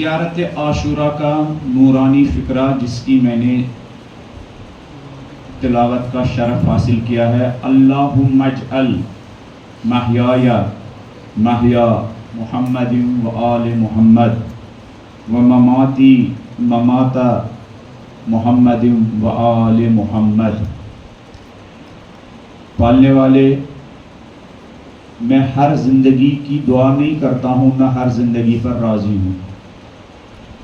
زیارت عاشورہ کا نورانی فقرہ جس کی میں نے تلاوت کا شرف حاصل کیا ہے، اللہم اجعل محیای محیا محمد و آل محمد و مماتی ممات محمد و آل محمد۔ پالنے والے، میں ہر زندگی کی دعا نہیں کرتا ہوں، میں ہر زندگی پر راضی ہوں۔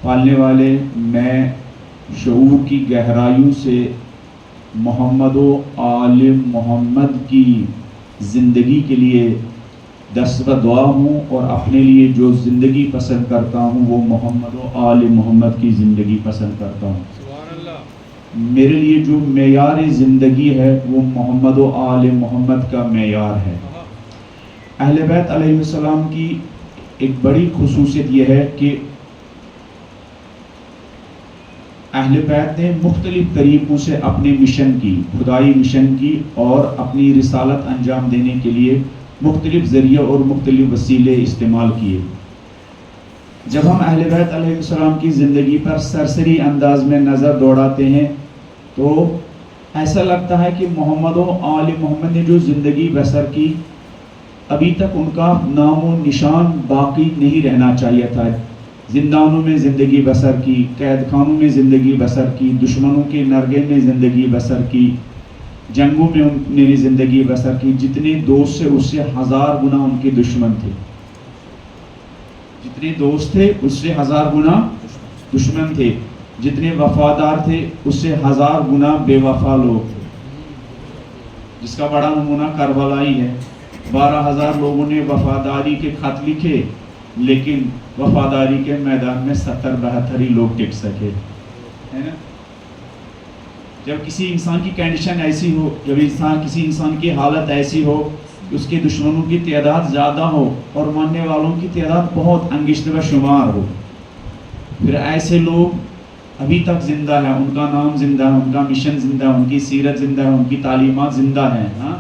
پالنے والے، میں شعور کی گہرائیوں سے محمد و آل محمد کی زندگی کے لیے دست دعا ہوں، اور اپنے لیے جو زندگی پسند کرتا ہوں وہ محمد و آل محمد کی زندگی پسند کرتا ہوں۔ میرے لیے جو معیار زندگی ہے وہ محمد و آل محمد کا معیار ہے۔ اہل بیت علیہ السلام کی ایک بڑی خصوصیت یہ ہے کہ اہل بیت نے مختلف طریقوں سے اپنے مشن کی، خدائی مشن کی، اور اپنی رسالت انجام دینے کے لیے مختلف ذریعے اور مختلف وسیلے استعمال کیے۔ جب ہم اہل بیت علیہ السلام کی زندگی پر سرسری انداز میں نظر دوڑاتے ہیں تو ایسا لگتا ہے کہ محمد و آل محمد نے جو زندگی بسر کی، ابھی تک ان کا نام و نشان باقی نہیں رہنا چاہیے تھا۔ زندانوں میں زندگی بسر کی، قید خانوں میں زندگی بسر کی، دشمنوں کے نرگے میں زندگی بسر کی، جنگوں میں انہوں نے زندگی بسر کی۔ جتنے دوست سے اس سے 1000 گنا ان کے دشمن تھے، جتنے دوست تھے اس سے 1000 گنا دشمن تھے، جتنے وفادار تھے اس سے 1000 گنا بے وفا لوگ تھے، جس کا بڑا نمونہ کربلا ہی ہے۔ 12,000 لوگوں نے وفاداری کے خط لکھے، لیکن وفاداری کے میدان میں 70-72 ہی لوگ ٹک سکے، ہے نا؟ جب کسی انسان کی کنڈیشن ایسی ہو، جب کسی انسان کی حالت ایسی ہو کہ اس کے دشمنوں کی تعداد زیادہ ہو اور ماننے والوں کی تعداد بہت انگشت و شمار ہو، پھر ایسے لوگ ابھی تک زندہ ہیں، ان کا نام زندہ ہے، ان کا مشن زندہ ہے، ان کی سیرت زندہ ہے، ان کی تعلیمات زندہ ہیں۔ ہاں،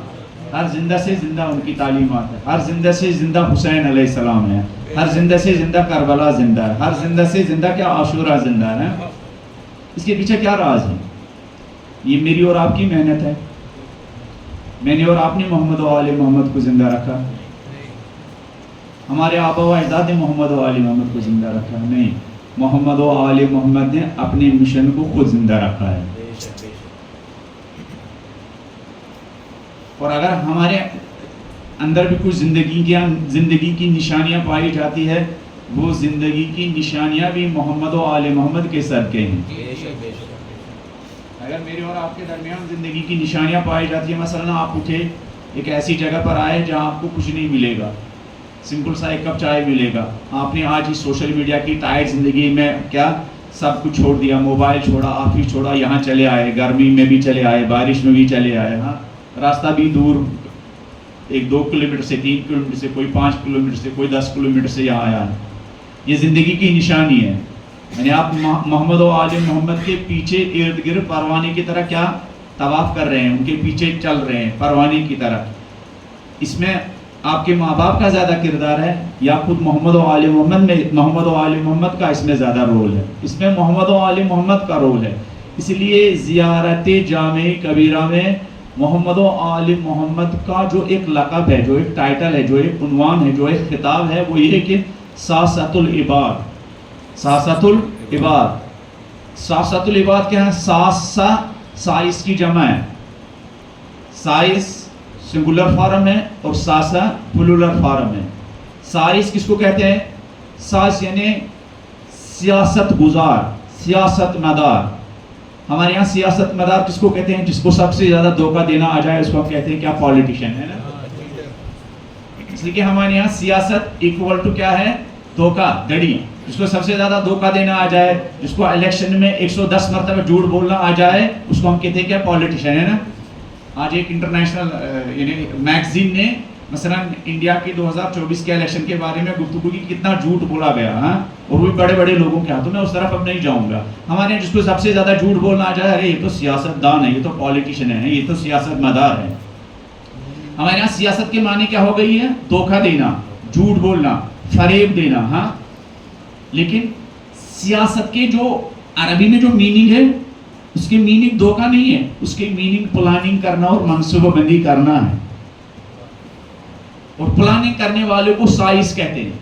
ہر زندہ سے زندہ ان کی تعلیمات ہے، ہر زندہ سے زندہ حسین علیہ السلام ہے، ہر زندہ سے زندہ کربلا زندہ ہے، ہر زندہ سے زندہ کیا عاشورہ زندہ ہے۔ اس کے پیچھے کیا راز ہے؟ یہ میری اور آپ کی محنت ہے۔ میں نے اور آپ نے محمد و آل محمد کو زندہ رکھا، ہمارے آبا و اجداد نے محمد و آل محمد کو زندہ رکھا نہیں، محمد و آل محمد نے اپنے مشن کو خود زندہ رکھا ہے۔ اور اگر ہمارے اندر بھی کچھ زندگی کی نشانیاں پائی جاتی ہے، وہ زندگی کی نشانیاں بھی محمد و آل محمد کے صدقے ہیں۔ اگر میرے اور آپ کے درمیان زندگی کی نشانیاں پائی جاتی ہیں، مثلا آپ اٹھے ایک ایسی جگہ پر آئے جہاں آپ کو کچھ نہیں ملے گا، سمپل سا ایک کپ چائے ملے گا، آپ نے آج اس سوشل میڈیا کی ٹائٹ زندگی میں کیا سب کچھ چھوڑ دیا، موبائل چھوڑا، آفس چھوڑا، یہاں چلے آئے، گرمی میں بھی چلے آئے، بارش میں بھی چلے آئے، ہاں، راستہ بھی دور، 1-2 کلومیٹر سے، 3 کلومیٹر سے، کوئی 5 کلومیٹر سے، کوئی 10 کلومیٹر سے یہاں آیا ہے۔ یہ زندگی کی نشانی ہے، یعنی آپ محمد و آل محمد کے پیچھے ارد گرد پروانے کی طرح کیا طواف کر رہے ہیں، ان کے پیچھے چل رہے ہیں پروانے کی طرح۔ اس میں آپ کے ماں باپ کا زیادہ کردار ہے یا خود محمد و آل محمد میں؟ محمد و آل محمد کا اس میں زیادہ رول ہے، اس میں محمد و آل محمد کا رول ہے۔ اس لیے زیارت جامع کبیرہ میں محمد و آل محمد کا جو ایک لقب ہے، جو ایک ٹائٹل ہے، جو ایک عنوان ہے، جو ایک خطاب ہے، وہ یہ کہ ساسۃ العباد۔ ساسۃ العباد، ساسۃ العباد کیا ہے؟ ساسہ سائس کی جمع ہے، سائس سنگولر فارم ہے اور ساسا پلولر فارم ہے۔ سائس کس کو کہتے ہیں؟ سائس یعنی سیاست گزار، سیاست مدار۔ ہمارے یہاں سیاست مدار کس کو کہتے ہیں؟ جس کو سب سے زیادہ دھوکہ دینا آ جائے اس کو ہم کہتے ہیں کیا؟ پولیٹیشین، ہے نا؟ اس لیے کہ ہمارے یہاں سیاست ایکوال ٹو کیا ہے؟ دھوکہ دڑی۔ جس کو سب سے زیادہ دھوکہ دینا آ جائے، جس کو الیکشن میں 110 مرتبہ جھوٹ بولنا آ جائے، اس کو ہم کہتے ہیں کیا؟ پولیٹیشین، ہے نا؟ آج ایک انٹرنیشنل یعنی میگزین نے مثلا انڈیا کی 2024 کے الیکشن کے بارے میں گفتگو کی، کتنا جھوٹ بولا گیا، ہاں، اور وہ بڑے بڑے لوگوں کے ہاتھوں میں، اس طرف اب نہیں جاؤں گا۔ ہمارے یہاں جس کو سب سے زیادہ جھوٹ بولنا آ جائے، ارے یہ تو سیاست دان ہے، یہ تو پولیٹیشین ہے، یہ تو سیاست مدار ہے۔ ہمارے یہاں سیاست کے معنی کیا ہو گئی ہے؟ دھوکہ دینا، جھوٹ بولنا، فریب دینا، ہاں۔ لیکن سیاست کے جو عربی میں جو میننگ ہے اس کی میننگ دھوکہ نہیں ہے، اس کی میننگ پلاننگ کرنا اور منصوبہ بندی کرنا ہے. اور پلاننگ کرنے والے کو سائز کہتے ہیں.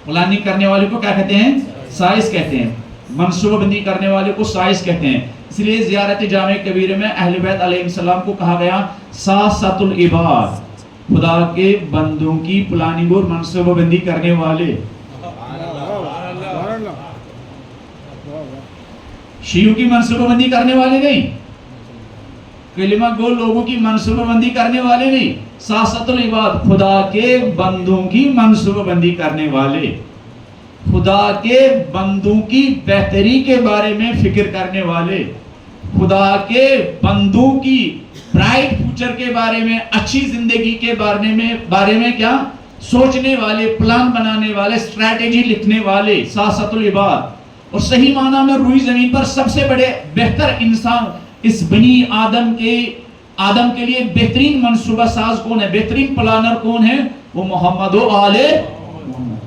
پلاننگ کرنے والے کو کیا کہتے ہیں؟ سائز کہتے ہیں. منصوبہ بندی کرنے والے کو سائز کہتے ہیں. اس لیے زیارت جامع کبیرہ میں اہل بیت علیہ السلام کو کہا گیا ساسۃ العباد، خدا کے بندوں کی پلاننگ اور منصوبہ بندی کرنے والے. شیعوں کی منصوبہ بندی کرنے والے نہیں، کلمہ گو لوگوں کی منصوبہ بندی کرنے والے نہیں. ساسۃ العباد، خدا کے بندوں کی منصوبہ بندی کرنے والے، خدا کے بندوں کی بہتری کے بارے میں فکر کرنے والے، خدا کے بندوں کی برائٹ فیوچر کے بارے میں، اچھی زندگی کے بارے میں کیا سوچنے والے، پلان بنانے والے، اسٹریٹجی لکھنے والے. ساسۃ العباد. اور صحیح معنی میں روئی زمین پر سب سے بڑے بہتر انسان اس بنی آدم کے لیے بہترین منصوبہ ساز کون ہے، بہترین پلانر کون ہے؟ وہ محمد و آل محمد.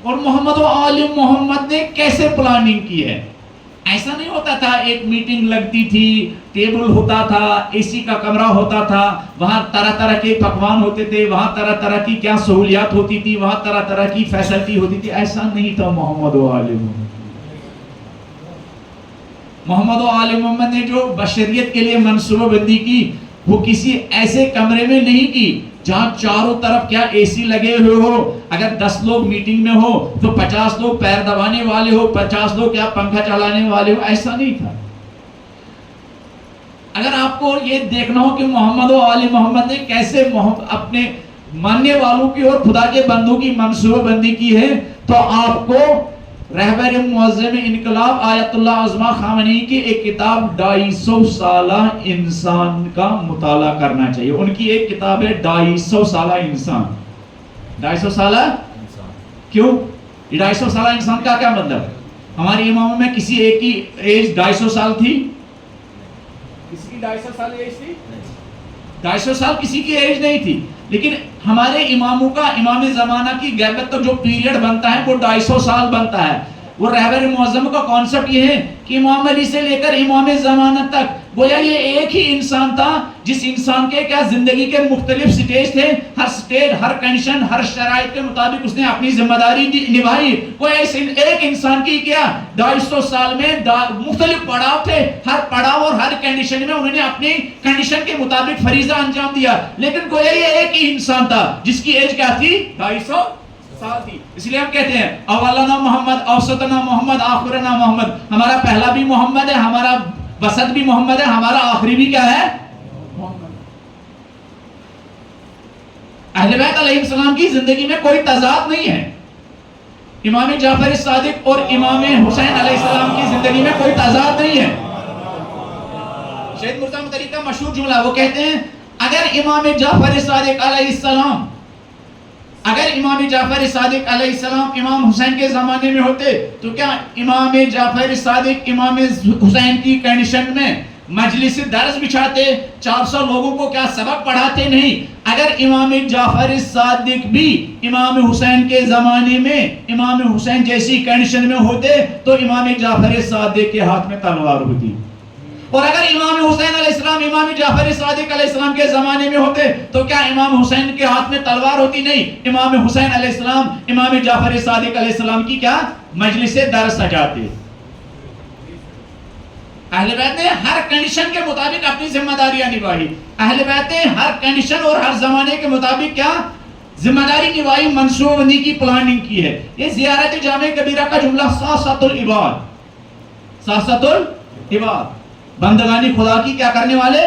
اور محمد و آل محمد نے کیسے پلاننگ کی ہے؟ ایسا نہیں ہوتا تھا ایک میٹنگ لگتی تھی، ٹیبل ہوتا تھا، اے سی کا کمرہ ہوتا تھا، وہاں طرح طرح کے پکوان ہوتے تھے، وہاں طرح طرح کی کیا سہولیات ہوتی تھی، وہاں طرح طرح کی فیسلٹی ہوتی تھی. ایسا نہیں تھا محمد و آل محمد. محمد و آل محمد نے جو بشریت کے لیے منصوبہ بندی کی وہ کسی ایسے کمرے میں نہیں کی جہاں چاروں طرف کیا اے سی لگے ہوئے ہو، اگر 10 لوگ میٹنگ میں ہو تو 50 لوگ پیر دبانے والے ہو، 50 لوگ کیا پنکھا چلانے والے ہو. ایسا نہیں تھا. اگر آپ کو یہ دیکھنا ہو کہ محمد و آل محمد نے کیسے اپنے ماننے والوں کی اور خدا کے بندوں کی منصوبہ بندی کی ہے تو آپ کو رہبر معظم انقلاب آیت اللہ عظمہ خامنئی کی ایک کتاب 250 سالہ انسان کا مطالعہ کرنا چاہیے. ان کی ایک کتاب ہے 250 سالہ انسان. 250 سالہ انسان کیوں؟ 250 سالہ انسان کا کیا مطلب؟ ہمارے اماموں میں کسی ایک کی ایج 250 سال تھی؟ کسی کی 250 سال ایج تھی؟ 250 سال کسی کی ایج نہیں تھی. لیکن ہمارے اماموں کا امام زمانہ کی غیبت تک جو پیریڈ بنتا ہے وہ 250 سال بنتا ہے. وہ رہبر معظم کا کانسیپٹ یہ ہے کہ امام علی سے لے کر امام زمانہ تک گویا یہ ایک ہی انسان تھا جس انسان کے کیا زندگی کے مختلف سٹیج تھے. ہر سٹیج، ہر کنڈیشن، ہر شرائط کے مطابق اس نے اپنی ذمہ داری نبھائی. گویا اس ایک انسان کی کیا 250 سال میں مختلف پڑاؤ تھے. ہر پڑاؤ اور ہر کنڈیشن میں انہوں نے اپنی کنڈیشن کے مطابق فریضہ انجام دیا. لیکن گویا یہ ایک ہی انسان تھا جس کی ایج کیا تھی؟ 250 سال تھی. اس لیے ہم کہتے ہیں اولنا محمد، اوسطنا محمد، آخرنا محمد. ہمارا پہلا بھی محمد ہے، ہمارا وسط بھی محمد ہے، ہمارا آخری بھی کیا ہے؟ محمد. اہل بیت علیہ السلام کی زندگی میں کوئی تضاد نہیں ہے. امام جعفر صادق اور امام حسین علیہ السلام کی زندگی میں کوئی تضاد نہیں ہے. شہید مرتضی مدری کا مشہور جملہ، وہ کہتے ہیں اگر امام جعفر صادق علیہ السلام علیہ السلام امام حسین کے زمانے میں ہوتے تو کیا امام جعفر صادق امام حسین کی کنڈیشن میں مجلس درس بچھاتے، 400 لوگوں کو کیا سبق پڑھاتے؟ نہیں. اگر امام جعفر صادق بھی امام حسین کے زمانے میں امام حسین جیسی کنڈیشن میں ہوتے تو امام جعفر صادق کے ہاتھ میں تلوار ہوتی. اور اگر امام حسین علیہ السلام امام جعفر صادق علیہ السلام کے زمانے میں ہوتے تو کیا امام حسین کے ہاتھ میں تلوار ہوتی؟ نہیں. امام حسین علیہ السلام امام جعفر صادق علیہ السلام کی کیا مجلس درس سجاتے. اہل بیت نے ہر کنڈیشن کے مطابق اپنی ذمہ داریاں نبھائی. اہل بیت نے ہر کنڈیشن اور ہر زمانے کے مطابق کیا ذمہ داری نبھائی، منصوبہ بندی کی، پلاننگ کی ہے. یہ زیارت جامع کبیرہ کا جملہ ساسۃ العباد، ساسۃ العباد، بندگانی خدا کی کیا کرنے والے؟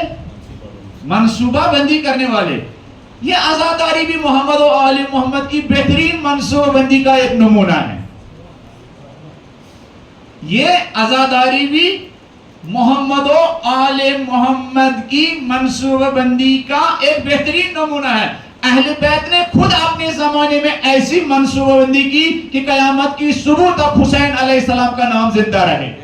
منصوبہ بندی کرنے والے. یہ عزاداری بھی محمد و آل محمد کی بہترین منصوبہ بندی کا ایک نمونہ ہے. یہ عزاداری بھی محمد و آل محمد کی منصوبہ بندی کا ایک بہترین نمونہ ہے. اہل بیت نے خود اپنے زمانے میں ایسی منصوبہ بندی کی کہ قیامت کی صبح تک حسین علیہ السلام کا نام زندہ رہے.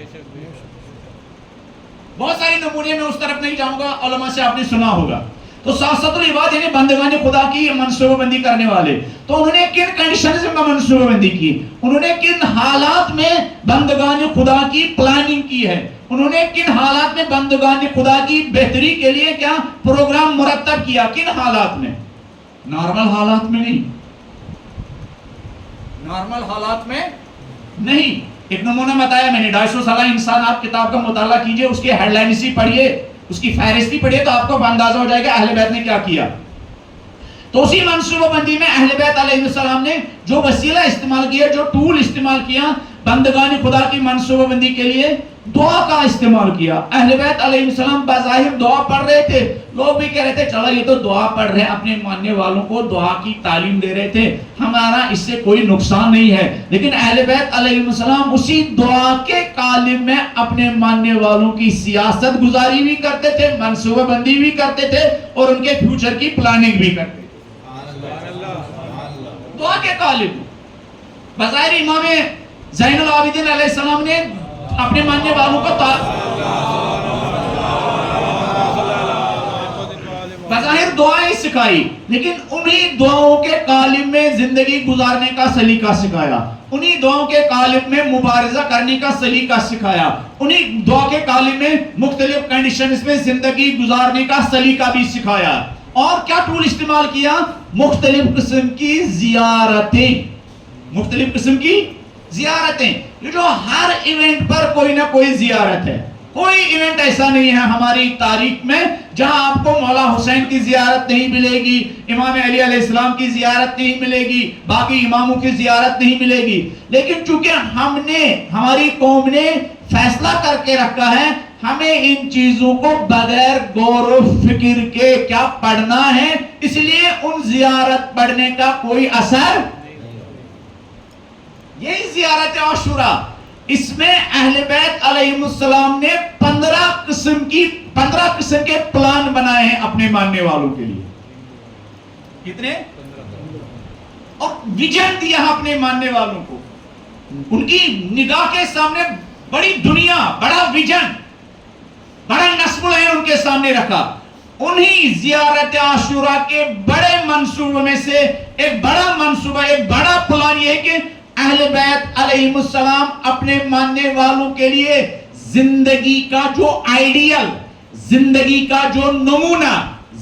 بہت ساری نمونے میں اس طرف نہیں جاؤں گا، علماء سے آپ نے سنا ہوگا. تو سیاست العباد یعنی بندگان خدا کی منصوبہ بندی کرنے والے، تو انہوں نے کن کنڈیشنز میں منصوبہ بندی کی، انہوں نے کن حالات میں بندگان خدا کی پلاننگ کی ہے، انہوں نے کن حالات میں بندگان خدا کی بہتری کے لیے کیا پروگرام مرتب کیا، کن حالات میں؟ نارمل حالات میں نہیں، نارمل حالات میں نہیں۔ ایک نمونہ بتایا میں نے، 250 سالہ انسان، آپ کتاب کا مطالعہ کیجئے، اس کے ہیڈ لائنز ہی پڑھیے، اس کی فہرست ہی پڑھیے، تو آپ کو اندازہ ہو جائے گا اہل بیت نے کیا کیا۔ تو اسی منصوبہ بندی میں اہل بیت علیہ السلام نے جو وسیلہ استعمال کیا، جو ٹول استعمال کیا بندگان خدا کی منصوبہ بندی کے لیے، دعا کا استعمال کیا۔ اہل بیت علیہ السلام بظاہر دعا پڑھ رہے تھے، لوگ بھی کہہ رہے تھے چلو یہ تو دعا پڑھ رہے ہیں، اپنے ماننے والوں کو دعا کی تعلیم دے رہے تھے، ہمارا اس سے کوئی نقصان نہیں ہے۔ لیکن اہل بیت علیہ السلام اسی دعا کے قالب میں اپنے ماننے والوں کی سیاست گزاری بھی کرتے تھے، منصوبہ بندی بھی کرتے تھے، اور ان کے فیوچر کی پلاننگ بھی کرتے تھے دعا کے قالب۔ بظاہر امام زین العابدین علیہ السلام نے اپنے ماننے والوں کو بظاہر دعائیں سکھائی، لیکن انہی دعاؤں کے قالب میں زندگی گزارنے کا سلیقہ سکھایا، انہی دعاؤں کے قالب میں مبارزہ کرنے کا سلیقہ سکھایا، انہی دعا کے قالب میں مختلف کنڈیشنز میں زندگی گزارنے کا سلیقہ بھی سکھایا۔ اور کیا ٹول استعمال کیا؟ مختلف قسم کی زیارتیں، مختلف قسم کی زیارتیں۔ یہ جو ہر ایونٹ پر کوئی نہ کوئی زیارت ہے، کوئی ایونٹ ایسا نہیں ہے ہماری تاریخ میں جہاں آپ کو مولا حسین کی زیارت نہیں ملے گی، امام علی علیہ السلام کی زیارت نہیں ملے گی، باقی اماموں کی زیارت نہیں ملے گی۔ لیکن چونکہ ہماری قوم نے فیصلہ کر کے رکھا ہے ہمیں ان چیزوں کو بغیر غور و فکر کے کیا پڑھنا ہے، اس لیے ان زیارت پڑھنے کا کوئی اثر نہیں۔ یہی زیارت عاشورہ، اس میں اہل بیت علیہ السلام نے 15 قسم کے پلان بنائے ہیں اپنے ماننے والوں کے لیے۔ کتنے؟ اور ویژن دیا اپنے ماننے والوں کو، ان کی نگاہ کے سامنے بڑی دنیا، بڑا ویژن، بڑا نصب العین ان کے سامنے رکھا۔ انہی زیارت عاشورہ کے بڑے منصوبوں میں سے ایک بڑا منصوبہ، ایک بڑا پلان یہ ہے کہ اہل بیت علیہ السلام اپنے ماننے والوں کے لیے زندگی کا جو آئیڈیل، زندگی کا جو نمونہ،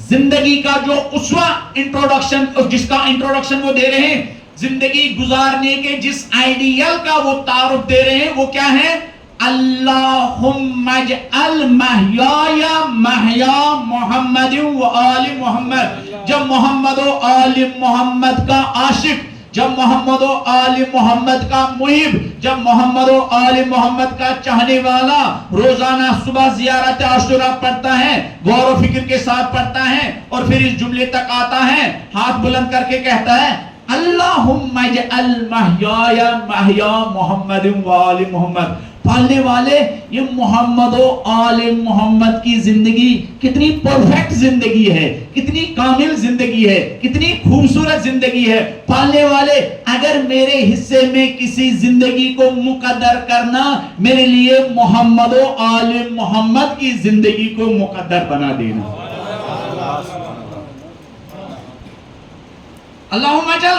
زندگی کا جو اسوہ انٹروڈکشن، جس کا انٹروڈکشن وہ دے رہے ہیں، زندگی گزارنے کے جس آئیڈیل کا وہ تعارف دے رہے ہیں، وہ کیا ہے؟ اللہم اجعل محیای محیا محمد و آل محمد۔ جب محمد و آل محمد کا عاشق، جب محمد و آل محمد کا محب، جب محمد و آل محمد کا چاہنے والا روزانہ صبح زیارت عاشورہ پڑھتا ہے، غور و فکر کے ساتھ پڑھتا ہے، اور پھر اس جملے تک آتا ہے، ہاتھ بلند کر کے کہتا ہے اللہم اجعل محیای محیا محمد و آل محمد۔ پالنے والے، یہ محمد و آل محمد کی زندگی کتنی پرفیکٹ زندگی ہے، کتنی کامل زندگی ہے، کتنی خوبصورت زندگی ہے۔ پالنے والے، اگر میرے حصے میں کسی زندگی کو مقدر کرنا، میرے لیے محمد و آل محمد کی زندگی کو مقدر بنا دینا۔ اللہم اجعل،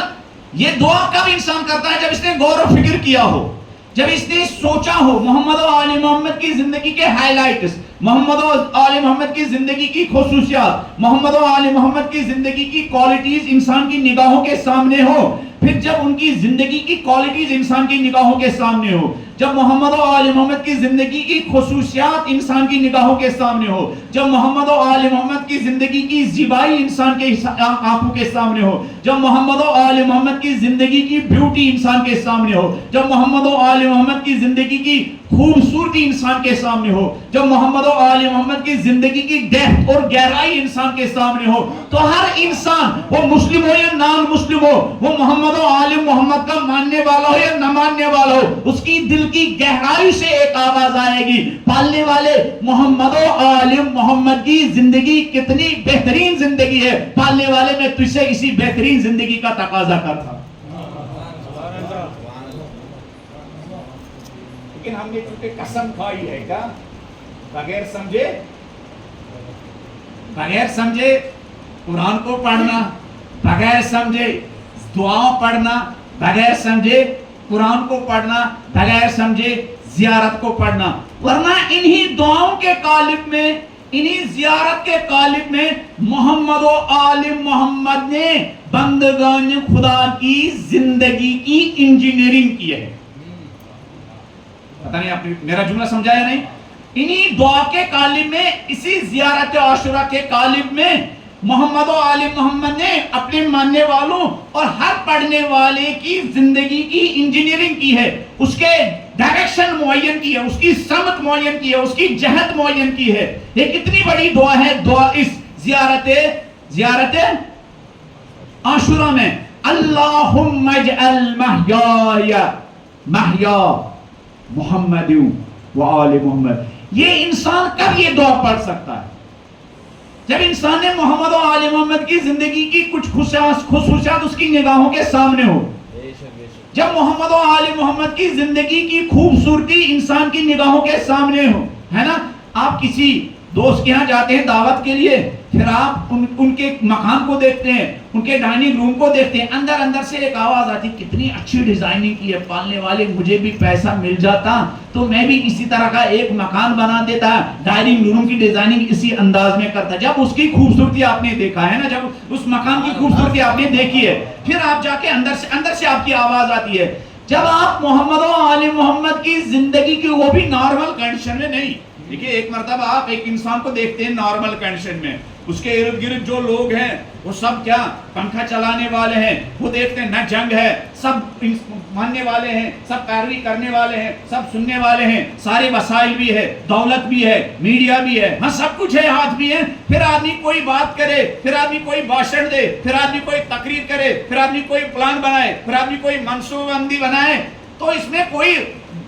یہ دعا کب انسان کرتا ہے؟ جب اس نے غور و فکر کیا ہو، جب اس نے سوچا ہو محمد و آل محمد کی زندگی کے ہائی لائٹس، محمد و آل محمد کی زندگی کی خصوصیات، محمد و آل محمد کی زندگی کی کوالٹیز انسان کی نگاہوں کے سامنے ہو۔ پھر جب ان کی زندگی کی کوالٹیز انسان کی نگاہوں کے سامنے ہو، جب محمد و آل محمد کی زندگی کی خصوصیات انسان کی نگاہوں کے سامنے ہو، جب محمد و آل محمد کی زندگی کی زیبائی انسان کے آنکھوں کے سامنے ہو، جب محمد و آل محمد کی زندگی کی بیوٹی انسان کے سامنے ہو، جب محمد و آل محمد کی زندگی کی خوبصورتی انسان کے سامنے ہو، جب محمد و آل محمد کی زندگی کی ڈیپتھ اور گہرائی انسان کے سامنے ہو، تو ہر انسان، وہ مسلم ہو یا نان مسلم ہو، وہ محمد و آل محمد کا ماننے والا ہو یا نہ ماننے والا ہو، اس کی دل کی گہرائی سے ایک آواز آئے گی، پالنے والے، محمد و آل محمد کی زندگی کتنی بہترین زندگی ہے، پالنے والے میں تجھ سے اسی بہترین زندگی کا تقاضا کرتا۔ لیکن ہم نے چونکہ قسم کھائی ہے، کیا بغیر سمجھے قرآن کو پڑھنا بغیر سمجھے، دعاؤں پڑھنا بغیر سمجھے، قرآن کو پڑھنا بغیر سمجھے، زیارت کو پڑھنا. ورنہ انہی دعاؤں کے قالب میں، انہی زیارت کے قالب میں محمد و آل محمد نے بندگان خدا کی زندگی کی انجینئرنگ کی ہے. پتہ نہیں آپ نے میرا جملہ سمجھا یا نہیں؟ انہی دعا کے قالب میں، اسی زیارت عاشورہ کے قالب میں محمد و آل محمد نے اپنے ماننے والوں اور ہر پڑھنے والے کی زندگی کی انجینئرنگ کی ہے، اس کے ڈائریکشن معین کی ہے، اس کی سمت معین کی ہے، اس کی جہت معین کی ہے. یہ کتنی بڑی دعا ہے دعا اس زیارت عاشورہ میں. اللہم اجعل محیا محمد و آل محمد. یہ انسان کب یہ دعا پڑھ سکتا ہے؟ جب انسان نے محمد و آل محمد کی زندگی کی کچھ خصوصیات اس کی نگاہوں کے سامنے ہو. جب محمد و آل محمد کی زندگی کی خوبصورتی انسان کی نگاہوں کے سامنے ہو، ہے نا. آپ کسی دوست کے ہاں جاتے ہیں دعوت کے لیے، پھر آپ ان کے مکان کو دیکھتے ہیں، ان کے ڈائننگ روم کو دیکھتے ہیں، اندر سے ایک آواز آتی، کتنی اچھی ڈیزائننگ کی ہے پالنے والے، مجھے بھی پیسہ مل جاتا تو میں بھی اسی طرح کا ایک مکان بنا دیتا، ڈائننگ روم کی ڈیزائننگ اسی انداز میں کرتا. جب اس کی خوبصورتی آپ نے دیکھا ہے نا، جب اس مکان کی خوبصورتی آپ نے دیکھی ہے، پھر آپ جا کے اندر سے آپ کی آواز آتی ہے. جب آپ محمد و آل محمد کی زندگی کی، وہ بھی نارمل کنڈیشن میں نہیں. دیکھیے ایک مرتبہ آپ ایک انسان کو دیکھتے ہیں نارمل کنڈیشن میں، اس کے ارد گرد جو لوگ ہیں وہ سب کیا پنکھا چلانے والے ہیں، وہ دیکھتے ہیں نہ جنگ ہے، سب ماننے والے ہیں، سب پیروی کرنے والے ہیں، سب سننے والے ہیں، سارے وسائل بھی ہے، دولت بھی ہے، میڈیا بھی ہے، ہاں سب کچھ ہے، ہاتھ بھی ہے. پھر آدمی کوئی بات کرے، پھر آدمی کوئی بھاشن دے، پھر آدمی کوئی تقریر کرے، پھر آدمی کوئی پلان بنائے، پھر آدمی کوئی منصوبہ بندی بنائے، تو اس میں کوئی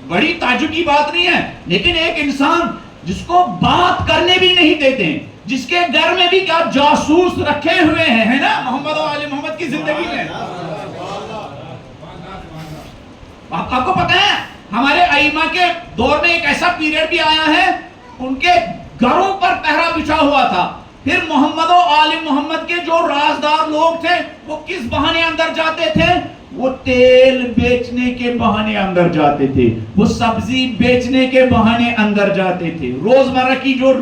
بڑی تعجب کی بات نہیں ہے. لیکن ایک انسان جس کو بات کرنے بھی نہیں دیتے ہیں، جس کے گھر میں بھی کیا جاسوس رکھے ہوئے ہیں، ہے نا، محمد و آل محمد کی زندگی میں. آپ کو پتہ ہے ہمارے ائمہ کے دور میں ایک ایسا پیریڈ بھی آیا ہے، ان کے گھروں پر پہرا بچھا ہوا تھا. پھر محمد و آل محمد کے جو رازدار لوگ تھے وہ کس بہانے اندر جاتے تھے؟ وہ تیل بیچنے کے بہانے اندر جاتے تھے، وہ سبزی بیچنے کے بہانے اندر جاتے تھے، روزمرہ کی جو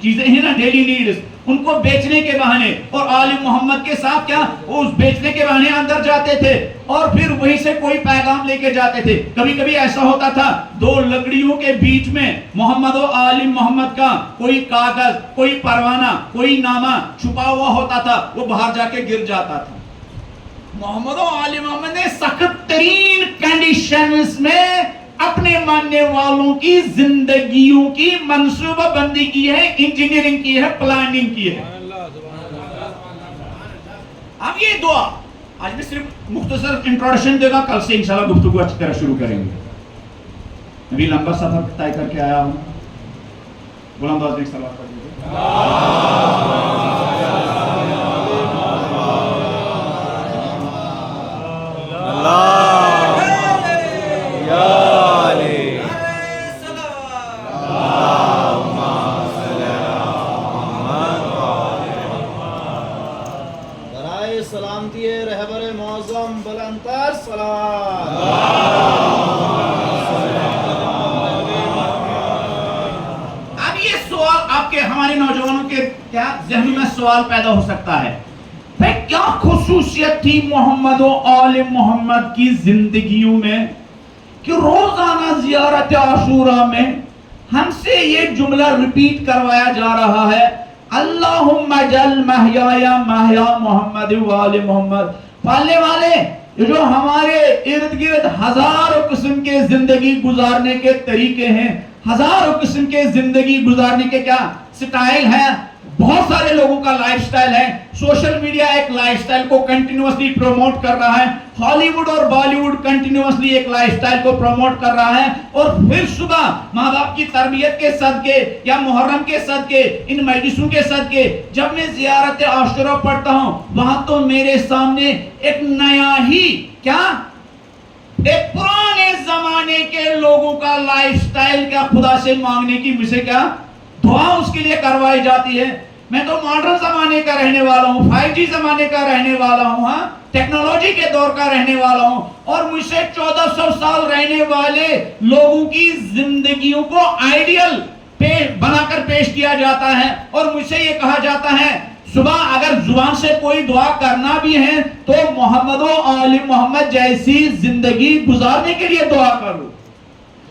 چیزیں ہیں نا، ڈیلی نیڈز، ان کو بیچنے کے بہانے، اور آل محمد کے ساتھ کیا وہ اس بیچنے کے بہانے اندر جاتے تھے، اور پھر وہیں سے کوئی پیغام لے کے جاتے تھے. کبھی کبھی ایسا ہوتا تھا دو لکڑیوں کے بیچ میں محمد و آل محمد کا کوئی کاغذ، کوئی پروانہ، کوئی نامہ چھپا ہوا ہوتا تھا، وہ باہر جا کے گر جاتا تھا. محمد و آل محمد نے سخت ترین کنڈیشنز میں اپنے ماننے والوں کی زندگیوں کی منصوبہ بندی کی ہے، انجینئرنگ کی ہے، پلاننگ کی ہے. اب یہ دعا آج میں صرف مختصر انٹروڈکشن دے گا، کل سے انشاءاللہ گفتگو اچھی طرح شروع کریں گے. ابھی لمبا سفر طے کر کے آیا ہوں. بلند آواز میں صلوات پڑھ لیجیے. سلامتی رہبر معظم بلندتر سلام. اب یہ سوال آپ کے ہمارے نوجوانوں کے کیا ذہن میں سوال پیدا ہو سکتا ہے، بھئی کیا خصوصیت تھی محمد و آل محمد کی زندگیوں میں کہ روزانہ زیارت عاشورہ میں ہم سے یہ جملہ ریپیٹ کروایا جا رہا ہے، اللہم اجعل محیایا محیا محمد و آل محمد. پالنے والے جو ہمارے ارد گرد ہزاروں قسم کے زندگی گزارنے کے طریقے ہیں، ہزاروں قسم کے زندگی گزارنے کے کیا سٹائل ہیں، بہت سارے لوگوں کا لائف سٹائل ہے. سوشل میڈیا ایک لائف سٹائل کو کنٹینیوسلی پروموٹ کر رہا ہے، ہالی ووڈ اور بالی ووڈ کنٹینیوسلی ایک لائف سٹائل کو پروموٹ کر رہا ہے، اور پھر صبح ماں باپ کی تربیت کے صدقے یا محرم کے صدقے، ان مجلسوں کے صدقے جب میں زیارت عاشورہ پڑھتا ہوں، وہاں تو میرے سامنے ایک نیا ہی کیا ایک پرانے زمانے کے لوگوں کا لائف سٹائل کیا خدا سے مانگنے کی مجھے کیا دعا اس کے لیے کروائی جاتی ہے. میں تو ماڈرن زمانے کا رہنے والا ہوں، 5G زمانے کا رہنے والا ہوں، ہاں ٹیکنالوجی کے دور کا رہنے والا ہوں، اور مجھ سے 1400 سال رہنے والے لوگوں کی زندگیوں کو آئیڈیل بنا کر پیش کیا جاتا ہے، اور مجھ سے یہ کہا جاتا ہے صبح اگر زبان سے کوئی دعا کرنا بھی ہے تو محمد و آل محمد جیسی زندگی گزارنے کے لیے دعا کرو،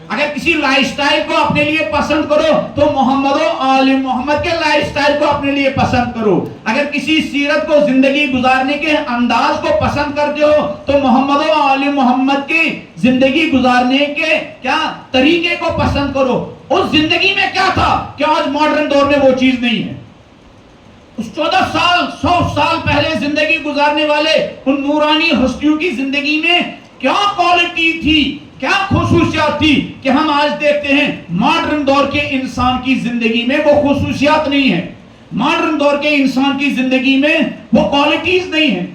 اگر کسی لائف سٹائل کو اپنے لیے پسند کرو تو محمد و آل محمد کے لائف سٹائل کو اپنے لیے پسند کرو، اگر کسی سیرت کو زندگی گزارنے کے انداز کو پسند کرتے ہو تو محمد و آل محمد کی زندگی گزارنے کے کیا طریقے کو پسند کرو۔ اس زندگی میں کیا تھا کہ آج ماڈرن دور میں وہ چیز نہیں ہے۔ اس 14 سال 100 سال پہلے زندگی گزارنے والے ان نورانی ہستیوں کی زندگی میں کیا کوالٹی تھی، کیا خصوصیات تھی کہ ہم آج دیکھتے ہیں ماڈرن دور کے انسان کی زندگی میں وہ خصوصیات نہیں ہیں، ماڈرن دور کے انسان کی زندگی میں وہ کوالٹیز نہیں ہیں۔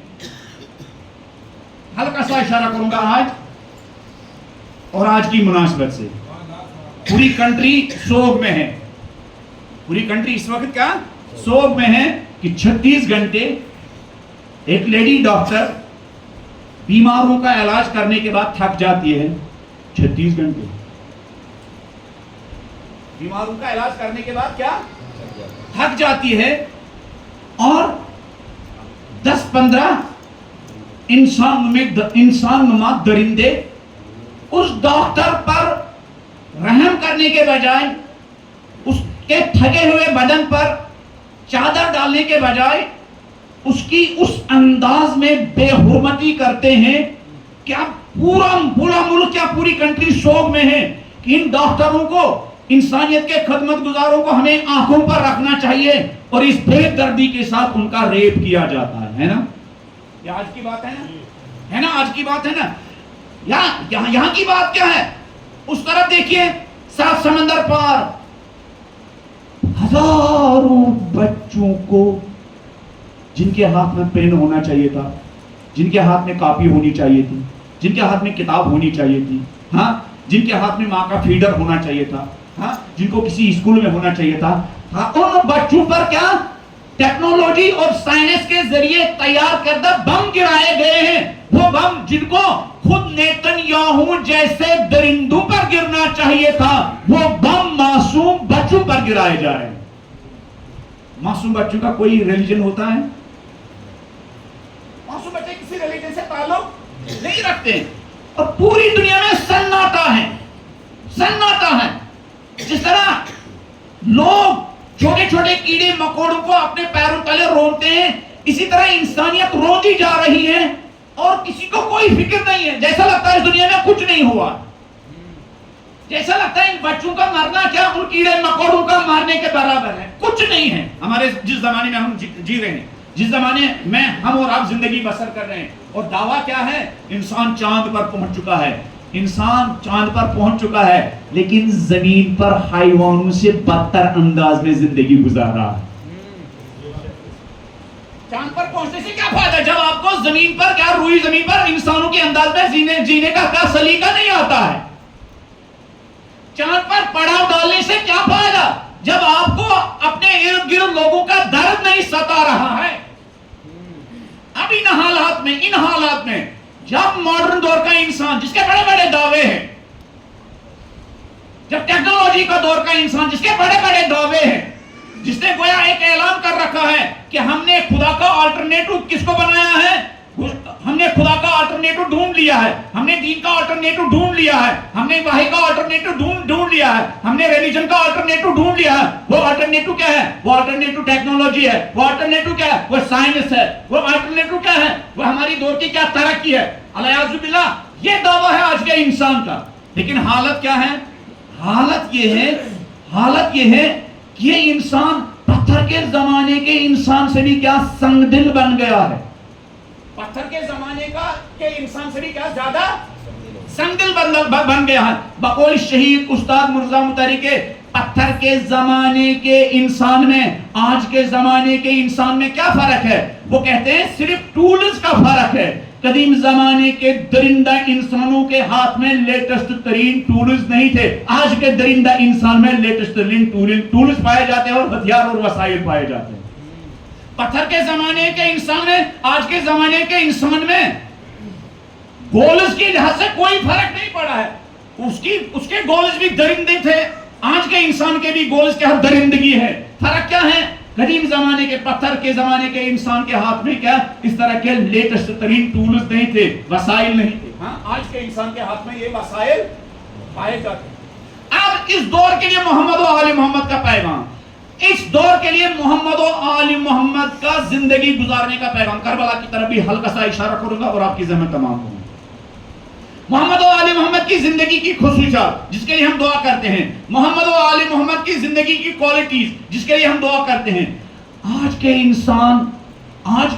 ہلکا سا اشارہ کروں گا آج اور آج کی مناسبت سے، پوری کنٹری سوگ میں ہے، پوری کنٹری اس وقت کیا سوگ میں ہے کہ 36 گھنٹے ایک لیڈی ڈاکٹر بیماروں کا علاج کرنے کے بعد تھک جاتی ہے، 36 گھنٹے بیماروں کا علاج کرنے کے بعد کیا تھک جاتی ہے، اور 10-15 انسان نما درندے اس ڈاکٹر پر رحم کرنے کے بجائے، اس کے تھکے ہوئے بدن پر چادر ڈالنے کے بجائے اس کی اس انداز میں بے حرمتی کرتے ہیں کہ اب پورا ملک کیا پوری کنٹری شوق میں ہے کہ ان ڈاکٹروں کو، انسانیت کے خدمت گزاروں کو ہمیں آنکھوں پر رکھنا چاہیے، اور اس بے دردی کے ساتھ ان کا ریپ کیا جاتا ہے نا؟ یہ آج کی بات ہے نا؟ آج کی بات ہے نا؟ یہاں کی بات کیا ہے؟ اس طرف دیکھیے 7 سمندر پار ہزاروں بچوں کو جن کے ہاتھ میں پین ہونا چاہیے تھا، جن کے ہاتھ میں کاپی ہونی چاہیے تھی، جن کے ہاتھ میں کتاب ہونی چاہیے تھی، ہاں جن کے ہاتھ میں ماں کا فیڈر ہونا چاہیے تھا، ہاں جن کو کسی اسکول میں ہونا چاہیے تھا، ہاں ان بچوں پر کیا ٹیکنالوجی اور سائنس کے ذریعے تیار کردہ بم گرائے گئے ہیں، وہ بم جن کو خود نیتن یاہو جیسے درندوں پر گرنا چاہیے تھا، وہ بم معصوم بچوں پر گرائے جا رہے ہیں۔ معصوم بچوں کا کوئی ریلیجن ہوتا ہے؟ معصوم بچے کسی ریلیجن سے تعلق نہیں رکھتے ہیں، اور پوری دنیا میں سناٹا ہے۔ جس طرح لوگ چھوٹے چھوٹے کیڑے مکوڑوں کو اپنے پیروں تلے رونتے ہیں، اسی طرح انسانیت روندی جا رہی ہے اور کسی کو کوئی فکر نہیں ہے، جیسا لگتا ہے اس دنیا میں کچھ نہیں ہوا، جیسا لگتا ہے ان بچوں کا مرنا کیا ان کیڑے مکوڑوں کا مارنے کے برابر ہے، کچھ نہیں ہے۔ ہمارے جس زمانے میں ہم جی رہے ہیں، جس زمانے میں ہم اور آپ زندگی بسر کر رہے ہیں، اور دعویٰ کیا ہے؟ انسان چاند پر پہنچ چکا ہے، انسان چاند پر پہنچ چکا ہے، لیکن زمین پر حیوانوں سے بدتر انداز میں زندگی گزار رہا ہے۔ چاند پر پہنچنے سے کیا فائدہ جب آپ کو زمین پر کیا روئی زمین پر انسانوں کے انداز میں جینے کا کیا سلیقہ نہیں آتا ہے؟ چاند پر پڑاؤ ڈالنے سے کیا فائدہ جب آپ کو اپنے ارد گرد لوگوں کا درد نہیں ستا رہا ہے؟ اب ان حالات میں جب ماڈرن دور کا انسان جس کے بڑے بڑے دعوے ہیں، جب ٹیکنالوجی کا دور کا انسان جس کے بڑے بڑے دعوے ہیں، جس نے گویا ایک اعلان کر رکھا ہے کہ ہم نے خدا کا آلٹرنیٹو کس کو بنایا ہے؟ ہم نے خدا کا آلٹرنیٹو ڈھونڈ لیا ہے، ہم نے دین کا آلٹرنیٹو ڈھونڈ لیا ہے، ہم نے وحی کا آلٹرنیٹو ڈھونڈ لیا ہے، ہم نے ریلیجن کا آلٹرنیٹو ڈھونڈ لیا ہے۔ وہ آلٹرنیٹو کیا ہے؟ وہ آلٹرنیٹو ٹیکنالوجی ہے، وہ آلٹرنیٹو کیا ہے؟ وہ سائنس ہے، وہ آلٹرنیٹو کیا ہے؟ وہ ہماری دور کی کیا ترقی ہے۔ الیاذ باللہ، یہ دعویٰ ہے آج کے انسان کا، لیکن حالت کیا ہے؟ حالت یہ ہے کہ یہ انسان پتھر کے زمانے کے انسان سے بھی کیا سنگ دل بن گیا ہے۔ پتھر کے زمانے کا کہ انسان سے بھی کیا زیادہ سنگ دل بن گیا ہے۔ بقول شہید استاد مرزا مطہری کے پتھر کے زمانے کے انسان میں آج کے زمانے کے انسان میں کیا فرق ہے؟ وہ کہتے ہیں صرف ٹولز کا فرق ہے۔ قدیم زمانے کے درندہ انسانوں کے ہاتھ میں لیٹسٹ ترین ٹولز نہیں تھے، آج کے درندہ انسان میں لیٹسٹ ترین ٹولز پائے جاتے ہیں اور ہتھیار اور وسائل پائے جاتے ہیں۔ پتھر کے زمانے کے انسان میں آج کے زمانے کے انسان میں گولز کی لحاظ سے کوئی فرق نہیں پڑا ہے. اس کے گولز بھی درندے تھے, آج کے انسان کے بھی گولز کے ہر درندگی ہے. فرق کیا ہے؟ قدیم زمانے کے پتھر کے زمانے کے انسان کے ہاتھ میں کیا اس طرح کے لیٹسٹ ترین ٹولز نہیں تھے, وسائل نہیں تھے. ہاں, آج کے انسان کے ہاتھ میں یہ وسائل پائے جاتے ہیں. اب اس دور کے لیے محمد و آل محمد کا پیغام, اس دور کے لیے محمد و آل محمد کا زندگی گزارنے کا پیغام. کربلا کی طرف بھی ہلکا سا اشارہ کروں گا اور آپ کی ذمہ تمام ہوگی. محمد و آل محمد کی زندگی کی خصوصیات جس کے لیے ہم دعا کرتے ہیں, محمد و آل محمد کی زندگی کی کوالٹیز جس کے لیے ہم دعا کرتے ہیں. آج کے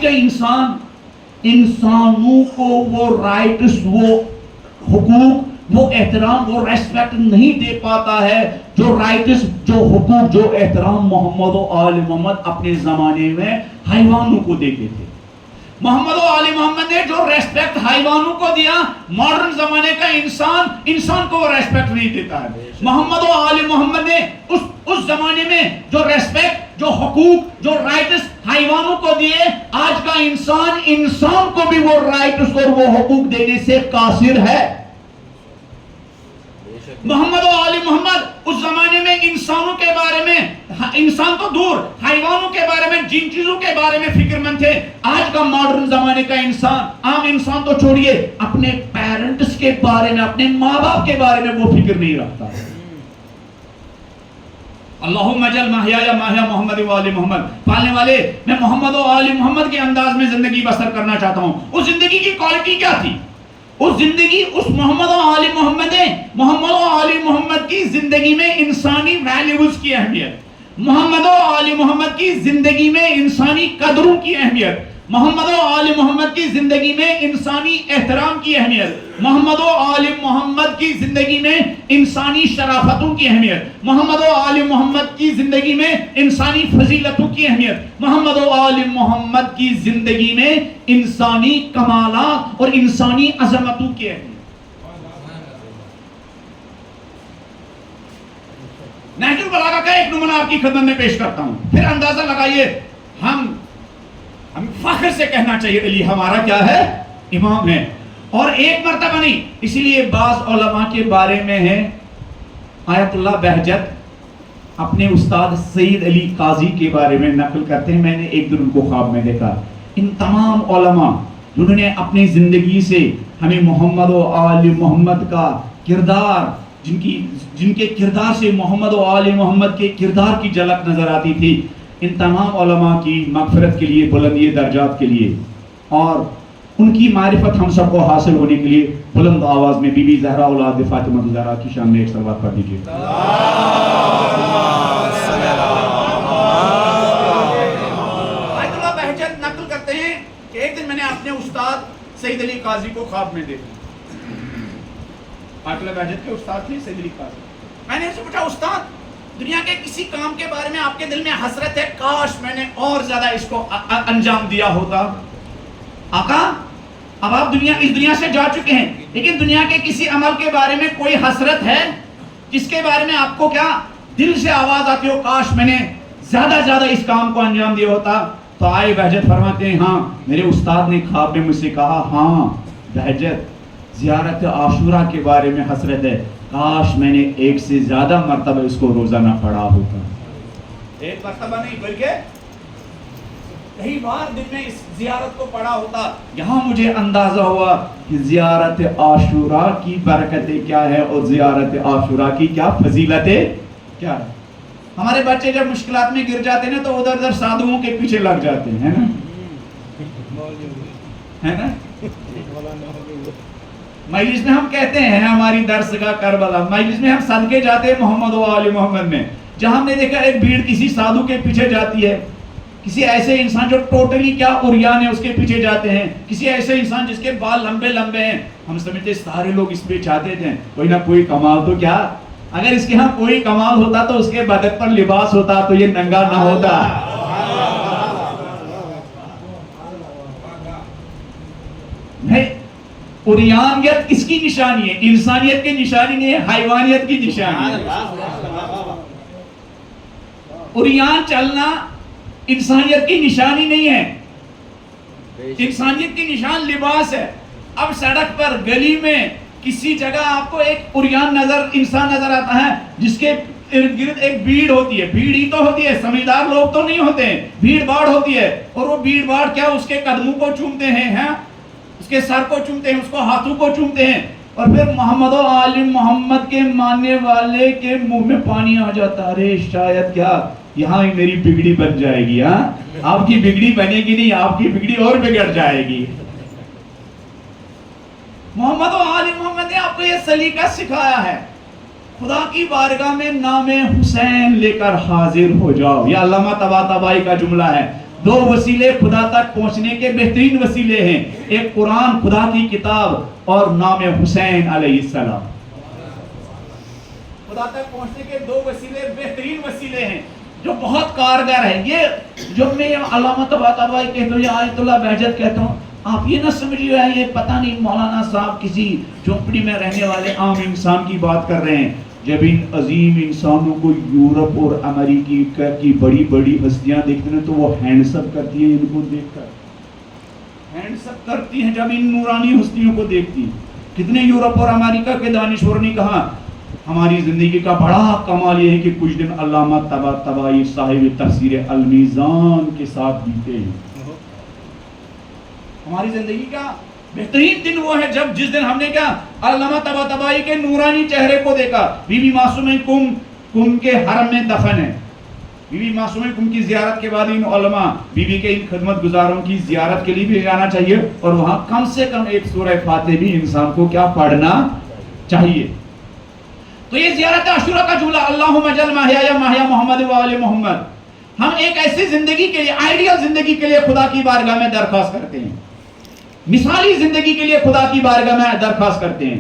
انسان انسانوں کو وہ رائٹس, وہ حقوق, وہ احترام, وہ ریسپیکٹ نہیں دے پاتا ہے جو رائٹس, جو حقوق, جو احترام محمد و آل محمد اپنے زمانے میں حیوانوں کو دیتے تھے. محمد و آل محمد نے جو ریسپیکٹ حیوانوں کو دیا, ماڈرن زمانے کا انسان کو وہ ریسپیکٹ نہیں دیتا ہے. محمد و آل محمد نے اس زمانے میں جو ریسپیکٹ, جو حقوق, جو رائٹس حیوانوں کو دیے, آج کا انسان کو بھی وہ رائٹس اور وہ حقوق دینے سے قاصر ہے. محمد و آل محمد اس زمانے میں انسانوں کے بارے میں, انسان تو دور, حیوانوں کے بارے میں, جن چیزوں کے بارے میں فکر مند تھے. آج کا ماڈرن زمانے کا انسان, عام انسان تو چھوڑیے, اپنے پیرنٹس کے بارے میں, اپنے ماں باپ کے بارے میں وہ فکر نہیں رکھتا. اللہم اجعل محیایا محیا محمد و آل محمد. پالنے والے, میں محمد و آل محمد کے انداز میں زندگی بسر کرنا چاہتا ہوں. اس زندگی کی کوالٹی کیا تھی؟ اس زندگی, اس محمد و آل محمد نے محمد و آل محمد کی زندگی میں انسانی ویلیوز کی اہمیت, محمد و آل محمد کی زندگی میں انسانی قدروں کی اہمیت, محمد و آل محمد کی زندگی میں انسانی احترام کی اہمیت, محمد و آل محمد کی زندگی میں انسانی شرافتوں کی اہمیت, محمد و آل محمد کی زندگی میں انسانی فضیلتوں کی اہمیت, محمد و آل محمد کی زندگی میں انسانی کمالات اور انسانی عظمتوں کی اہمیت. نہج البلاغہ کا ایک نمونہ آپ کی خدمت میں پیش کرتا ہوں, پھر اندازہ لگائیے. ہم فخر سے کہنا چاہیے علی ہمارا کیا ہے, امام ہے. اور ایک مرتبہ نہیں, اسی لیے بعض علماء کے بارے میں ہے, آیت اللہ بہجت اپنے استاد سید علی قاضی کے بارے میں نقل کرتے ہیں. میں نے ایک دن ان کو خواب میں دیکھا. ان تمام علماء جنہوں نے اپنی زندگی سے ہمیں محمد و آل محمد کا کردار, جن کے کردار سے محمد و آل محمد کے کردار کی جھلک نظر آتی تھی, ان تمام علماء کی مغفرت کے لیے, بلندی درجات کے لیے اور ان کی معرفت ہم سب کو حاصل ہونے کے لیے بلند آواز میں بی بی زہرا اولاد فاطمہ زہرا کی شان میں ایک صلوات پڑھ دیجیے. آیت اللہ بہجت نقل کرتے ہیں کہ ایک دن میں نے اپنے استاد سید علی قاضی کو خواب میں دیکھا. آیت اللہ بہجت کے استاد تھے سید علی قاضی. میں نے ان سے پوچھا, استاد دنیا کے کسی کام کے بارے میں آپ کے دل میں حسرت ہے, کاش میں نے اور زیادہ اس کو انجام دیا ہوتا؟ آقا اب آپ اس دنیا سے جا چکے ہیں, لیکن دنیا کے کسی عمل کے بارے میں کوئی حسرت ہے جس کے بارے میں آپ کو کیا دل سے آواز آتی ہو, کاش میں نے زیادہ اس کام کو انجام دیا ہوتا؟ تو آئے بہجت فرماتے ہیں, ہاں میرے استاد نے خواب میں مجھ سے کہا, ہاں بہجت زیارت عاشورہ کے بارے میں حسرت ہے, کاش میں نے ایک سے زیادہ مرتبہ اس کو روزانہ پڑھا ہوتا. ایک مرتبہ نہیں بلکہ کئی بار دن میں اس زیارت کو پڑھا ہوتا. یہاں مجھے اندازہ ہوا کہ زیارت عاشورہ کی برکتیں کیا ہے اور زیارت عاشورہ کی کیا فضیلتیں کیا ہے. ہمارے بچے جب مشکلات میں گر جاتے ہیں تو ادھر سادھوؤں کے پیچھے لگ جاتے ہیں, ہے نا. مجلس میں ہم کہتے ہیں ہماری درس کا کربلا, مجلس میں ہم صدقے جاتے ہیں محمد و آل محمد میں, جہاں ہم نے دیکھا ایک بھیڑ کسی سادھو کے پیچھے جاتی ہے, کسی ایسے انسان جو ٹوٹلی کیا عریان ہے اس کے پیچھے جاتے ہیں, کسی ایسے انسان جس کے بال لمبے ہیں. ہم سمجھتے سارے لوگ اس پہ چاہتے تھے کوئی نہ کوئی کمال تو کیا, اگر اس کے ہاں کوئی کمال ہوتا تو اس کے بدن پر لباس ہوتا تو یہ ننگا نہ ہوتا. عریانیت کس کی نشانی ہے؟ انسانیت کی نشانی نہیں ہے, حیوانیت کی نشانی ہے. عریان چلنا انسانیت کی نشانی نہیں ہے. انسانیت کی نشان لباس ہے. اب سڑک پر گلی میں کسی جگہ آپ کو ایک عریان انسان نظر آتا ہے جس کے ارد گرد ایک بھیڑ ہوتی ہے. بھیڑ ہی تو ہوتی ہے, سمجھدار لوگ تو نہیں ہوتے ہیں, بھیڑ باڑ ہوتی ہے. اور وہ بھیڑ باڑ کیا اس کے قدموں کو چومتے ہیں, اس کے سر کو چومتے ہیں, اس کو ہاتھوں کو چومتے ہیں, اور پھر محمد و آل محمد کے ماننے والے کے منہ میں پانی آ جاتا. ارے شاید کیا یہاں ہی میری بگڑی بن جائے گی. آپ کی بگڑی بنے گی نہیں, آپ کی بگڑی اور بگڑ جائے گی. محمد و آل محمد نے آپ کو یہ سلیقہ سکھایا ہے. خدا کی بارگاہ میں نام حسین لے کر حاضر ہو جاؤ. یہ علامہ طباطبائی کا جملہ ہے. 2 وسیلے خدا تک پہنچنے کے بہترین وسیلے ہیں, ایک قرآن خدا کی کتاب اور نام حسین علیہ السلام. خدا تک پہنچنے کے 2 وسیلے بہترین وسیلے ہیں جو بہت کارگر ہے. یہ جو میں علامہ طباطبائی کہتا ہوں, یہ آیت اللہ بہجت کہتا ہوں, آپ یہ نہ سمجھیے یہ پتہ نہیں مولانا صاحب کسی جھونپڑی میں رہنے والے عام انسان کی بات کر رہے ہیں. جب ان عظیم انسانوں کو یورپ اور امریکہ کی بڑی بڑی ہستیاں دیکھتے ہیں تو وہ ہینڈس اپ کرتی ہیں. ان کو دیکھ کر ہینڈس اپ کرتی ہیں جب ان نورانی ہستیوں کو دیکھتی ہیں. کتنے یورپ اور امریکہ کے دانشور نے کہا ہماری زندگی کا بڑا کمال یہ ہے کہ کچھ دن علامہ طباطبائی صاحب تفسیر المیزان کے ساتھ بیتے ہیں. ہماری زندگی کا بہترین دن وہ ہے جس دن ہم نے کیا علامہ طباطبائی کے نورانی چہرے کو دیکھا. بی بی معصومہ کم کے حرم میں دفن ہے. بی بی معصومہ کم کی زیارت کے بعد ان علماء بی بی کے ان خدمت گزاروں کی زیارت کے لیے بھی جانا چاہیے, اور وہاں کم سے کم ایک سورہ فاتح بھی انسان کو کیا پڑھنا چاہیے. تو یہ زیارت عاشورہ کا جملہ اللہم اجعل محیایا محیا محمد و آل محمد. ہم ایک ایسی زندگی کے لیے, آئیڈیل زندگی کے لیے خدا کی بارگاہ میں درخواست کرتے ہیں, مثالی زندگی کے لیے خدا کی بارگاہ میں درخواست کرتے ہیں.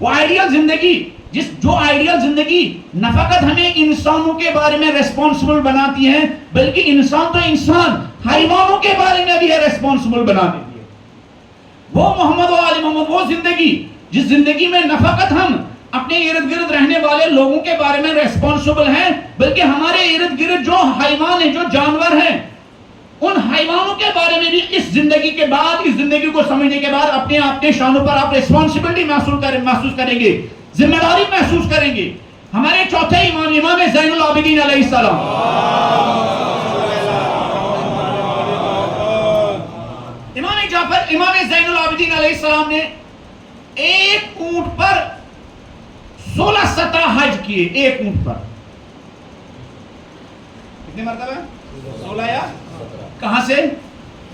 وہ آئیڈیل زندگی جو آئیڈیل زندگی نہ فقط ہمیں انسانوں کے بارے میں ریسپانسبل بناتی ہے بلکہ انسان تو انسان حیوانوں کے بارے میں بھی ریسپانسبل بنا دیتی ہے. وہ محمد و آل محمد, وہ زندگی جس زندگی میں نہ فقط ہم اپنے ارد گرد رہنے والے لوگوں کے بارے میں ریسپانسبل ہیں بلکہ ہمارے ارد گرد جو حیوان ہیں, جو جانور ہیں, ان حیوانوں کے بارے میں بھی اس زندگی کے بعد, اس زندگی کو سمجھنے کے بعد اپنے آپ کے شانوں پر آپ ریسپانسبلٹی محسوس کریں گے, ذمہ داری محسوس کریں گے. ہمارے چوتھے امام زین العابدین علیہ السلام, امام زین العابدین علیہ السلام نے ایک اونٹ پر 16-17 حج کیے. ایک اونٹ پر کتنے مرتبہ؟ 16 یا کہاں سے؟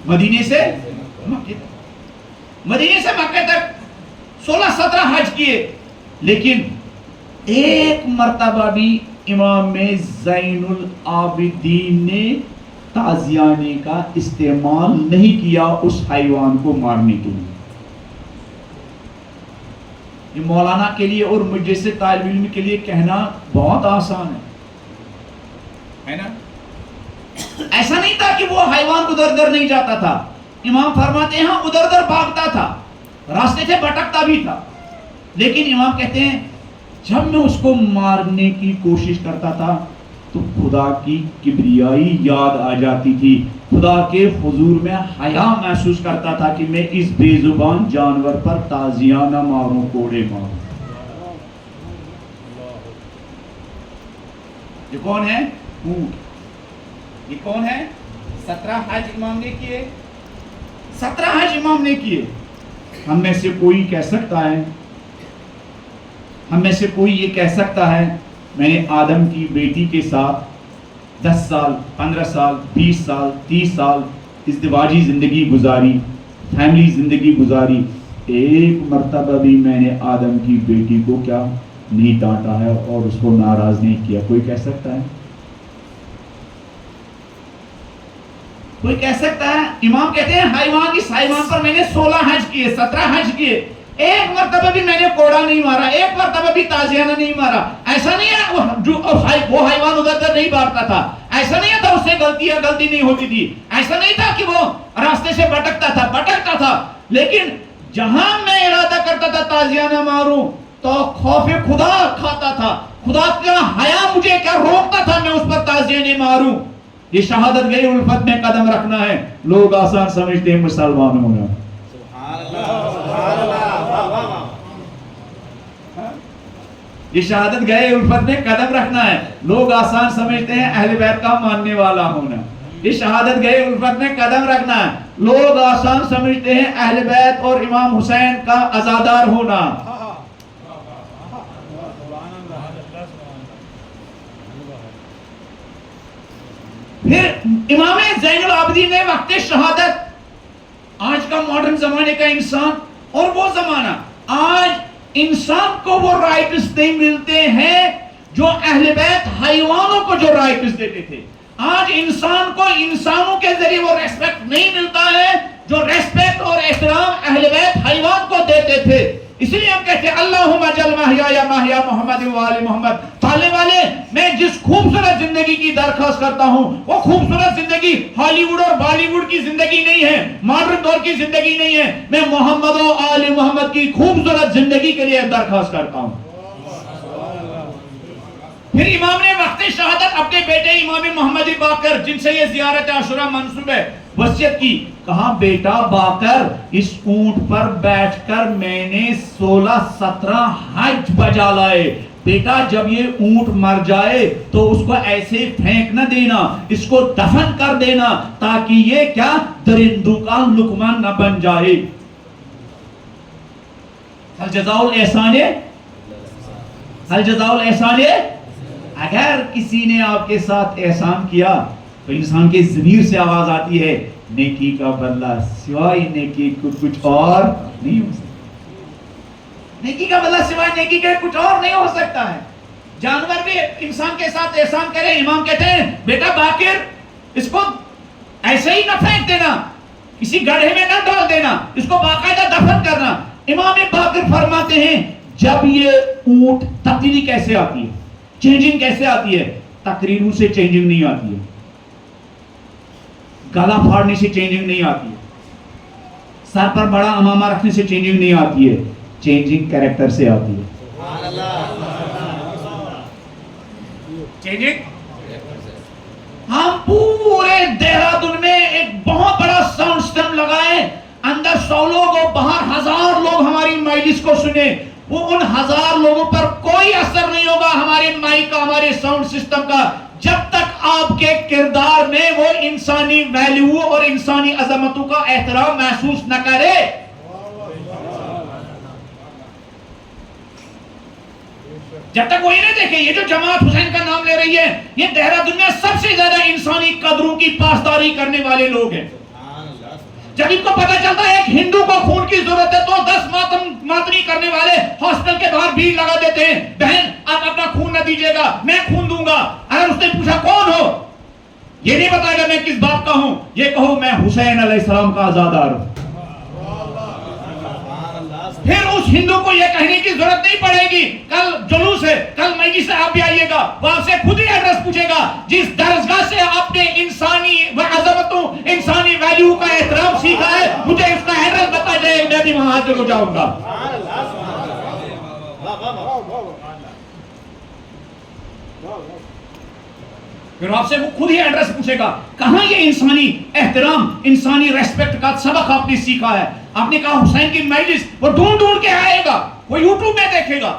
مدینے سے مکہ تک. مدینے سے مکہ تک 16-17 حج کیے, لیکن ایک مرتبہ بھی امام زین العابدین نے تازیانے کا استعمال نہیں کیا اس حیوان کو مارنے کے لیے. یہ مولانا کے لیے اور مجھ جیسے طالب علم کے لیے کہنا بہت آسان ہے نا. ایسا نہیں تھا کہ وہ حیوان ادھر ادھر نہیں جاتا تھا. امام فرماتے ہیں ادھر ادھر بھاگتا تھا, راستے سے بھٹکتا بھی تھا, لیکن امام کہتے ہیں جب میں اس کو مارنے کی کوشش کرتا تھا تو خدا کی کبریائی یاد آ جاتی تھی, خدا کے حضور میں حیا محسوس کرتا تھا کہ میں اس بے زبان جانور پر تازیاں نہ ماروں, کوڑے ماروں. یہ کون ہے؟ اونٹ. یہ کون ہے؟ 17 حج امام نے کیے. 17 حج امام نے کیے. ہم میں سے کوئی کہہ سکتا ہے, ہم میں سے کوئی یہ کہہ سکتا ہے میں نے آدم کی بیٹی کے ساتھ 10 سال 15 سال 20 سال 30 سال ازدواجی زندگی گزاری, فیملی زندگی گزاری, ایک مرتبہ بھی میں نے آدم کی بیٹی کو کیا نہیں ڈانٹا ہے اور اس کو ناراض نہیں کیا؟ کوئی کہہ سکتا ہے؟ کوئی کہہ سکتا ہے؟ امام کہتے ہیں حیوان, اس حیوان پر میں نے 16 حج کیے, 17 حج کیے, ایک مرتبہ بھی میں نے کوڑا نہیں مارا, ایک مرتبہ بھی تازیانہ نہیں مارا. ایسا نہیں ہے وہ حیوان ادھر ادھر نہیں بھاگتا تھا, ایسا نہیں تھا اس سے غلطی نہیں ہوتی تھی, ایسا نہیں تھا کہ وہ راستے سے بھٹکتا تھا, لیکن جہاں میں ارادہ کرتا تھا تازیانہ ماروں تو خوف خدا کھاتا تھا. خدا کا حیا مجھے کیا روکتا تھا میں اس پر تازیانہ ماروں. یہ شہادت گئی الفت میں قدم رکھنا ہے. لوگ آسان سمجھتے ہیں مسلمان ہونا. سبحان اللہ سبحان اللہ واہ واہ واہ. یہ شہادت گئے الفت میں قدم رکھنا ہے. لوگ آسان سمجھتے ہیں اہل بیت کا ماننے والا ہونا. یہ شہادت گئے الفت میں قدم رکھنا ہے. لوگ آسان سمجھتے ہیں اہل بیت اور امام حسین کا عزادار ہونا. پھر امام زین العابدین نے وقت شہادت، آج کا ماڈرن زمانے کا انسان اور وہ زمانہ، آج انسان کو وہ رائٹس نہیں ملتے ہیں جو اہل بیت حیوانوں کو جو رائٹس دیتے تھے. آج انسان کو انسانوں کے ذریعے وہ ریسپیکٹ نہیں ملتا ہے جو ریسپیکٹ اور احترام اہل بیت حیوان کو دیتے تھے. اسی لیے ہم کہتے ہیں اللہم اجل محیا محیا محمد و آل محمد. پالنے والے، میں جس خوبصورت زندگی کی درخواست کرتا ہوں وہ خوبصورت زندگی ہالی ووڈ اور بالی ووڈ کی زندگی نہیں ہے، ماڈرن دور کی زندگی نہیں ہے. میں محمد و آل محمد کی خوبصورت زندگی کے لیے درخواست کرتا ہوں. پھر امام نے وقت شہادت اپنے بیٹے امام محمد باقر، جن سے یہ زیارت عاشورہ منسوب ہے، وصیت کی. کہا بیٹا باقر، اس اونٹ پر بیٹھ کر میں نے 16-17 حج بجا لائے. بیٹا جب یہ اونٹ مر جائے تو اس کو ایسے پھینک نہ دینا، اس کو دفن کر دینا تاکہ یہ کیا درندوں کا لقمہ نہ بن جائے. هل جزاء الاحسان هل جزاء الاحسان. اگر کسی نے آپ کے ساتھ احسان کیا تو انسان کے ضمیر سے آواز آتی ہے نیکی کا بدلہ سوائے نیکی کو کچھ اور نہیں ہو سکتا. نیکی کا بدلہ سوائے نیکی کے کچھ اور نہیں ہو سکتا ہے. جانور بھی انسان کے ساتھ احسان کرے. امام کہتے ہیں بیٹا باقر، اس کو ایسے ہی نہ پھینک دینا، کسی گڑھے میں نہ ڈال دینا، اس کو باقاعدہ دفن کرنا. امام باقر فرماتے ہیں جب یہ اونٹ تبدیلی کیسے آتی ہے، چینجنگ کیسے آتی ہے؟ تقریروں سے چینجنگ نہیں آتی ہے، گلا پھاڑنے سے چینجنگ نہیں آتی ہے، سر پر بڑا امامہ رکھنے سے چینجنگ نہیں آتی ہے. چینجنگ کریکٹر سے آتی ہے. چینجنگ. ہم پورے دہرادون میں ایک بہت بڑا ساؤنڈ سسٹم لگائے، اندر 100 لوگ اور باہر 1000 لوگ ہماری مجلس کو سنے. وہ ان 1000 لوگوں پر کوئی اثر نہیں ہوگا ہمارے مائک کا، ہمارے ساؤنڈ سسٹم کا، جب تک آپ کے کردار میں وہ انسانی ویلیو اور انسانی عظمتوں کا احترام محسوس نہ کرے. جب تک وہ یہ نہیں دیکھے یہ جو جماعت حسین کا نام لے رہی ہے یہ دہرادون میں سب سے زیادہ انسانی قدروں کی پاسداری کرنے والے لوگ ہیں. جب ان کو پتہ چلتا ہے ایک ہندو کو خون کی ضرورت ہے تو 10 ماتمی کرنے والے ہاسپٹل کے باہر بھیڑ لگا دیتے ہیں. بہن آپ اپنا خون نہ دیجیے گا، میں خون دوں گا. اگر اس نے پوچھا کون ہو، یہ نہیں بتائے گا میں کس باپ کا ہوں، یہ کہو میں حسین علیہ السلام کا عزادار ہوں. پھر اس ہندو کو یہ کہنے کی ضرورت نہیں پڑے گی کل جلوس ہے، کل مجلس سے آپ بھی آئیے گا، وہ آپ سے خود ہی ایڈریس پوچھے گا. جس درسگاہ سے آپ نے انسانی عظمتوں انسانی ویلیو کا احترام سیکھا ہے مجھے اس کا ایڈریس بتا جائے، میں بھی وہاں حاضر ہو جاؤں گا. پھر آپ سے وہ خود ہی ایڈریس پوچھے گا کہاں یہ انسانی احترام انسانی ریسپیکٹ کا سبق آپ نے سیکھا ہے. آپ نے کہا حسین کی مجلس، وہ ڈھونڈ ڈھونڈ کے آئے گا، وہ یوٹیوب میں دیکھے گا،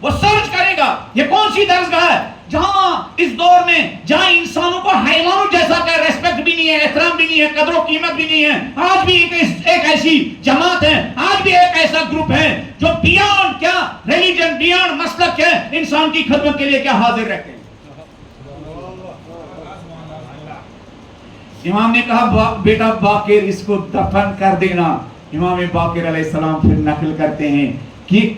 وہ سرچ کرے گا یہ کون سی درسگاہ ہے جہاں اس دور میں جہاں انسانوں کو حیوانوں جیسا کا ریسپیکٹ بھی نہیں ہے، احترام بھی نہیں ہے، قدر و قیمت بھی نہیں ہے. آج بھی ایک ایسی جماعت ہے، آج بھی ایک ایسا گروپ ہے جو بیانڈ کیا ریلیجن بیانڈ مسلک ہے انسان کی خدمت کے لیے کیا حاضر رہتے ہیں. امام نے کہا بیٹا باقر اس کو دفن کر دینا. امام باقر علیہ السلام پھر نقل کرتے ہیں کہ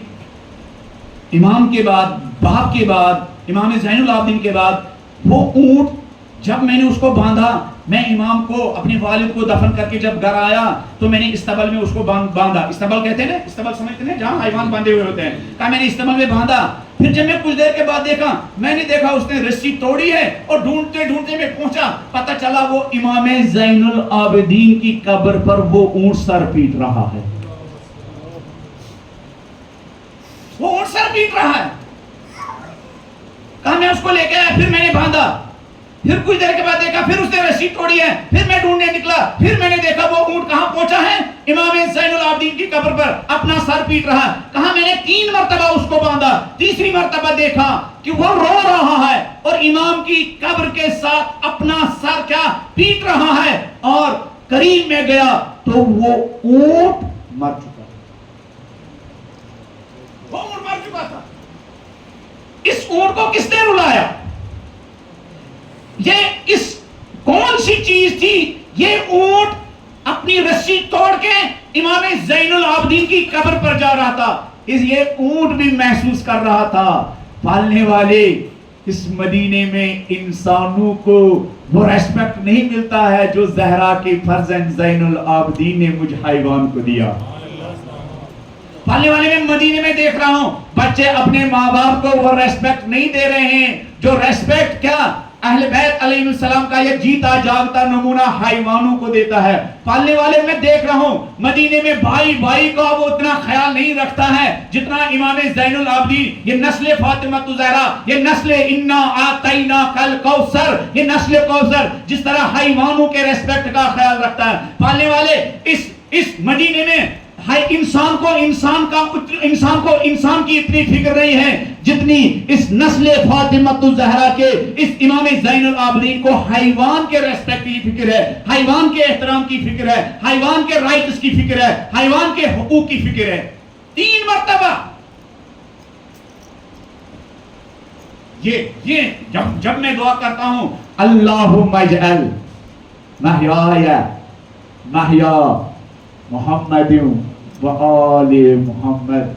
امام کے بعد باپ کے بعد امام زین العابدین کے بعد وہ اونٹ جب میں نے اس کو باندھا، میں امام کو اپنے والد کو دفن کر کے جب گھر آیا تو میں نے استبل میں اس کو باندھا. استبل کہتے ہیں نا، استبل سمجھتے ہیں جہاں حیوان باندھے ہوئے ہوتے ہیں. کہا میں نے استبل میں باندھا. پھر جب میں کچھ دیر کے بعد دیکھا، میں نے دیکھا اس نے رسی توڑی ہے اور ڈھونڈتے ڈھونڈتے میں پہنچا، پتہ چلا وہ امام زین العابدین کی قبر پر وہ اونٹ سر پیٹ رہا ہے. وہ اونٹ سر پیٹ رہا ہے. کہا میں اس کو لے کے آیا، پھر میں نے باندھا. پھر کچھ دیر کے بعد دیکھا پھر اس نے رسی توڑی ہے، پھر میں ڈھونڈنے نکلا، پھر میں نے دیکھا وہ اونٹ کہاں پہنچا ہے؟ امام زین العابدین کی قبر پر اپنا سر پیٹ رہا ہے۔ کہا میں نے 3 مرتبہ اس کو باندھا، تیسری مرتبہ دیکھا کہ وہ رو رہا ہے اور امام کی قبر کے ساتھ اپنا سر کیا پیٹ رہا ہے، اور قریب میں گیا تو وہ اونٹ مر چکا تھا، وہ اونٹ مر چکا تھا۔ اس اونٹ کو کس نے رلایا؟ یہ اس کون سی چیز تھی؟ یہ اونٹ اپنی رسی توڑ کے امام زین العابدین کی قبر پر جا رہا تھا۔ یہ اونٹ بھی محسوس کر رہا تھا پالنے والے اس مدینے میں انسانوں کو وہ ریسپیکٹ نہیں ملتا ہے جو زہرا کے فرزند زین العابدین نے مجھ حیوان کو دیا۔ پالنے والے میں مدینے میں دیکھ رہا ہوں بچے اپنے ماں باپ کو وہ ریسپیکٹ نہیں دے رہے ہیں جو ریسپیکٹ کیا اہل بیت علیہ السلام کا یہ جیتا جاگتا نمونہ حیوانوں کو دیتا ہے۔ پالنے والے میں دیکھ رہا ہوں مدینے میں بھائی بھائی کا وہ اتنا خیال نہیں رکھتا ہے جتنا امام زین العابدین، یہ نسل فاطمہ الزہرا، یہ نسل انا آتینا کل کوثر، یہ نسل کوثر جس طرح حیوانوں کے ریسپیکٹ کا خیال رکھتا ہے۔ پالنے والے اس مدینے میں انسان کو انسان کی اتنی فکر نہیں ہے جتنی اس نسل فاطمہ الزہرا کے اس امام زین العابدین کو حیوان کے ریسپیکٹ کی فکر ہے، حیوان کے احترام کی فکر ہے، حیوان کے رائٹس کی فکر ہے، حیوان کے حقوق کی فکر ہے۔ 3 مرتبہ یہ جب میں دعا کرتا ہوں اللہم اجعل محیا محمد و آل محمد۔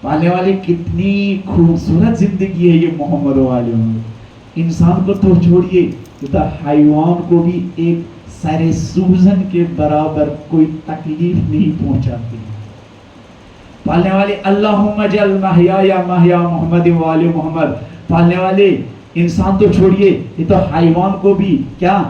پالنے والے کتنی خوبصورت زندگی ہے یہ محمد و آل محمد۔ انسان کو تو چھوڑیے تو حیوان کو بھی ایک سر سوزن کے برابر کوئی تکلیف نہیں پہنچاتی۔ پالنے والے اللہم اجعل محیا محمد و آل محمد۔ پالنے والے انسان تو چھوڑیے یہ تو حیوان کو بھی کیا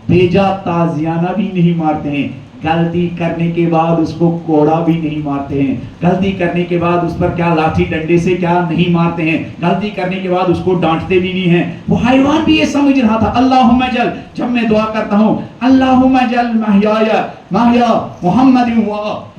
بیجا تازیانہ بھی نہیں مارتے ہیں، غلطی کرنے کے بعد اس کو کوڑا بھی نہیں مارتے ہیں، غلطی کرنے کے بعد اس پر کیا لاٹھی ڈنڈے سے کیا نہیں مارتے ہیں، غلطی کرنے کے بعد اس کو ڈانٹتے بھی نہیں ہیں۔ وہ حیوان بھی یہ سمجھ رہا تھا اللہم اجعل، جب میں دعا کرتا ہوں اللہم اجعل محیا محمد و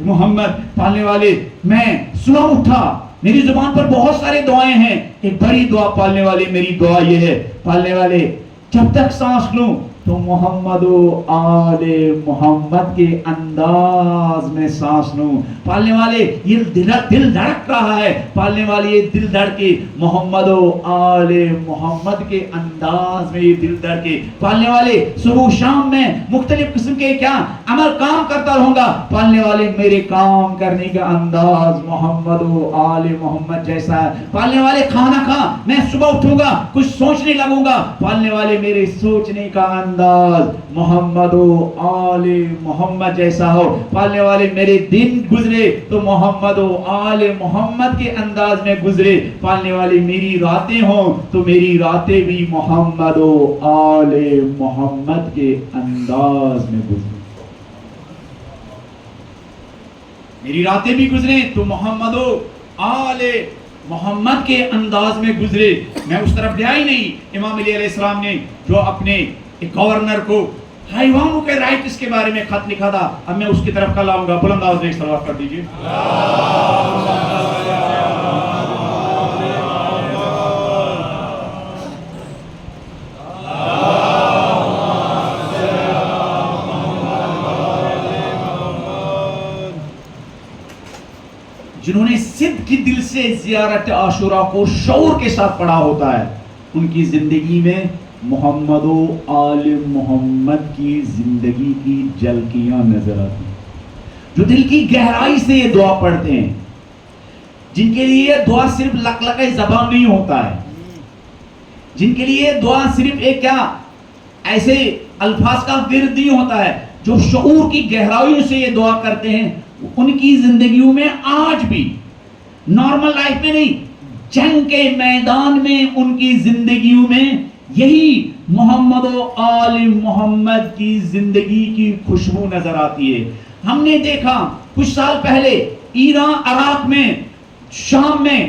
محمد۔ پالنے والے میں صبح اٹھا، میری زبان پر بہت سارے دعائیں ہیں، ایک بڑی دعا پالنے والے میری دعا یہ ہے پالنے والے جب تک سانس لوں تو محمد و آل محمد کے انداز میں سانس لوں۔ پالنے والے یہ دل دھڑک رہا ہے، پالنے والے یہ دل دھڑ کے محمد و آل محمد کے انداز میں یہ دل دھڑ کے۔ پالنے والے صبح شام میں مختلف قسم کے کیا عمل کام کرتا رہوں گا، پالنے والے میرے کام کرنے کا انداز محمد و آل محمد جیسا ہے۔ پالنے والے کھانا کھا میں صبح اٹھوں گا کچھ سوچنے لگوں گا، پالنے والے میرے سوچنے کا انداز محمد و آل محمد جیسا ہو۔ پالنے والے میرے دن گزرے تو محمد و آل محمد کے انداز میں گزرے، پالنے والے میری راتیں ہوں تو میری راتیں بھی محمد و آل محمد کے انداز میں گزرے، میری راتیں بھی گزرے تو محمد و آل محمد کے انداز میں گزرے۔ میں اس طرف گیا ہی نہیں۔ امام علیہ السلام نے جو اپنے ایک گورنر کو حیوانوں کے رائٹس کے بارے میں خط لکھا تھا، اب میں اس کی طرف کل آؤں گا، بلند آواز میں صلوات کر دیجیے۔ جنہوں نے صدق کی دل سے زیارت عاشورہ کو شعور کے ساتھ پڑھا ہوتا ہے، ان کی زندگی میں محمد و آل محمد کی زندگی کی جھلکیاں نظر آتی ہیں۔ جو دل کی گہرائی سے یہ دعا پڑھتے ہیں، جن کے لیے یہ دعا صرف لقلقہ زبان نہیں ہوتا ہے، جن کے لیے یہ دعا صرف ایک کیا ایسے الفاظ کا ورد نہیں ہوتا ہے، جو شعور کی گہرائیوں سے یہ دعا کرتے ہیں، ان کی زندگیوں میں آج بھی نارمل لائف میں نہیں، جنگ کے میدان میں ان کی زندگیوں میں یہی محمد و آل محمد کی زندگی کی خوشبو نظر آتی ہے۔ ہم نے دیکھا کچھ سال پہلے ایران عراق میں شام میں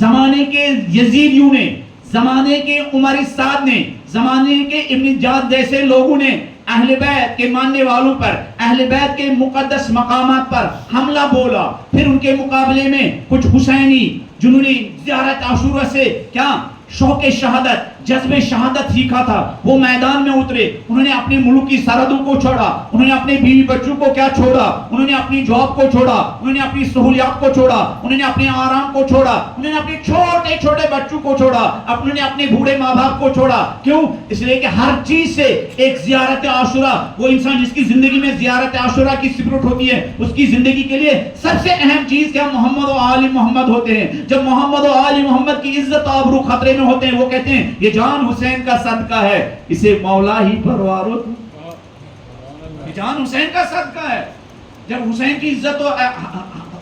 زمانے کے یزیدیوں نے، زمانے کے عمر سعد نے، زمانے کے ابن جاد جیسے لوگوں نے اہل بیت کے ماننے والوں پر، اہل بیت کے مقدس مقامات پر حملہ بولا. پھر ان کے مقابلے میں کچھ حسینی جنہوں نے زیارت عاشورہ سے کیا شوق شہادت، جذب شہادت سیکھا تھا، وہ میدان میں اترے. انہوں نے اپنے ملک کی سرحدوں کو چھوڑا، انہوں نے اپنے بیوی بچوں کو کیا چھوڑا، انہوں نے اپنی جاب کو چھوڑا، انہوں نے اپنی سہولیات کو چھوڑا، انہوں نے اپنے آرام کو چھوڑا، انہوں نے اپنے چھوٹے چھوٹے بچوں کو چھوڑا، انہوں نے اپنے بوڑھے ماں باپ کو چھوڑا. کیوں؟ اس لیے کہ ہر چیز سے ایک زیارت عاشورہ، وہ انسان جس کی زندگی میں زیارت عاشورہ کی سپرٹ ہوتی ہے، اس کی زندگی کے لیے سب سے اہم چیز کیا؟ محمد و آل محمد ہوتے ہیں. جب محمد و آل محمد کی عزت و آبرو خطرے میں ہوتے ہیں، وہ کہتے ہیں یہ جان حسین کا صدقہ ہے، اسے مولا ہی پروار ہو. یہ جان حسین کا صدقہ ہے. جب حسین کی عزت و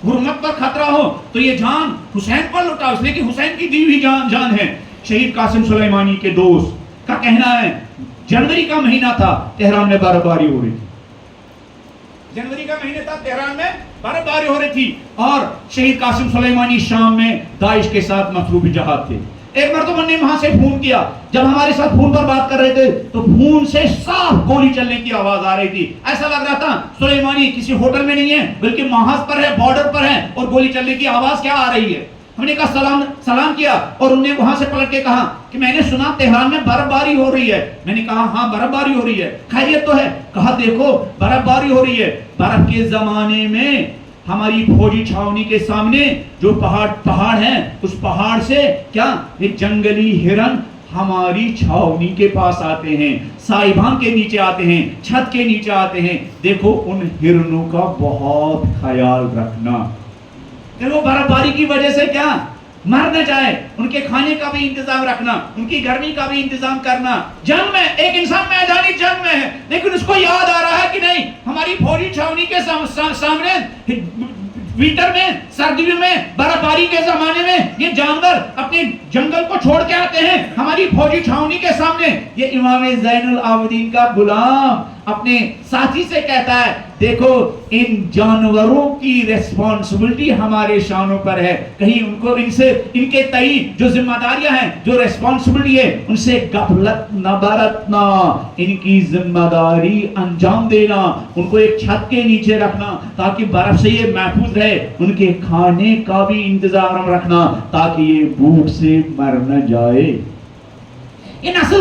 حرمت پر خطرہ ہو تو یہ جان حسین پر لٹا، اس لیے کہ حسین کی دی ہوئی جان ہے. شہید قاسم سلیمانی کے دوست کا کہنا ہے جنوری کا مہینہ تھا، تہران میں برف باری ہو رہی تھی. جنوری کا مہینہ تھا، تہران میں برف باری ہو رہی تھی، اور شہید قاسم سلیمانی شام میں داعش کے ساتھ مصروف جہاد تھے. ایک مرتبہ نے وہاں سے فون کیا، جب ہمارے ساتھ فون پر بات کر رہے تھے تو فون سے صاف گولی چلنے کی آواز آ رہی تھی. ایسا لگ رہا تھا سلیمانی کسی ہوٹل میں نہیں ہے بلکہ محاذ پر ہے، بارڈر پر ہے، اور گولی چلنے کی آواز کیا آ رہی ہے. ہم نے کہا سلام کیا، اور انہوں نے وہاں سے پلٹ کے کہا کہ میں نے سنا تہران میں برف باری ہو رہی ہے. میں نے کہا ہاں برف باری ہو رہی ہے، خیریت تو ہے؟ کہا دیکھو برف باری ہو رہی ہے. برف کے زمانے میں ہماری فوجی چھاونی کے سامنے جو پہاڑ ہیں، اس پہاڑ سے کیا ایک جنگلی ہرن ہماری چھاونی کے پاس آتے ہیں، سائبان کے نیچے آتے ہیں، چھت کے نیچے آتے ہیں. دیکھو ان ہرنوں کا بہت خیال رکھنا. دیکھو برف باری کی وجہ سے کیا مر نہ جائے، ان کے کھانے کا بھی انتظام رکھنا، ان کی گرمی کا بھی انتظام کرنا. جنگ میں ایک انسان میدانی جنگ میں ہے، لیکن اس کو یاد آ رہا ہے کہ نہیں ہماری فوجی چھاونی کے سامنے ونٹر میں، سردیوں میں، برف باری کے زمانے میں یہ جانور اپنے جنگل کو چھوڑ کے آتے ہیں ہماری فوجی چھاونی کے سامنے. یہ امام زین العابدین کا غلام اپنے ساتھی سے کہتا ہے دیکھو ان جانوروں کی ریسپانسبلٹی ہمارے شانوں پر ہے، کہیں ان کو ان کے تئیں جو ذمہ داریاں ہیں، جو ریسپانسبلٹی ہے، ان سے غفلت نہ برتنا، ان کی ذمہ داری انجام دینا، ان کو ایک چھت کے نیچے رکھنا تاکہ برف سے یہ محفوظ رہے، ان کے کھانے کا بھی انتظام رکھنا تاکہ یہ بھوک سے مر نہ جائے. یہ نسل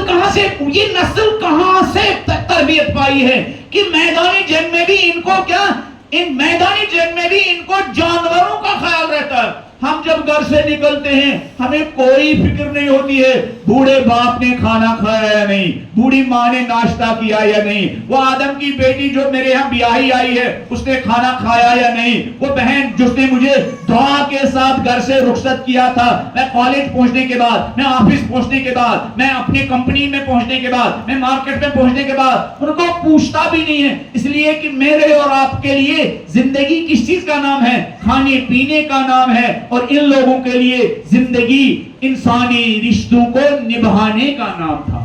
کہاں سے تربیت پائی ہے کہ میدانی جنگ میں بھی ان کو کیا، میدانی جنگ میں بھی ان کو جانوروں کا خیال رہتا ہے. ہم جب گھر سے نکلتے ہیں ہمیں کوئی فکر نہیں ہوتی ہے بوڑھے باپ نے کھانا کھایا یا نہیں، بوڑھی ماں نے ناشتہ کیا یا نہیں، وہ آدم کی بیٹی جو میرے یہاں بیاہی آئی ہے اس نے کھانا کھایا یا نہیں، وہ بہن جس نے مجھے دعا کے ساتھ گھر سے رخصت کیا تھا، میں کالج پہنچنے کے بعد، میں آفس پہنچنے کے بعد، میں اپنی کمپنی میں پہنچنے کے بعد، میں مارکیٹ میں پہنچنے کے بعد ان کو پوچھتا بھی نہیں ہے. اس لیے کہ میرے اور آپ کے لیے زندگی کس چیز کا نام ہے؟ کھانے پینے کا نام ہے. اور ان لوگوں کے لیے زندگی انسانی رشتوں کو نبھانے کا نام تھا.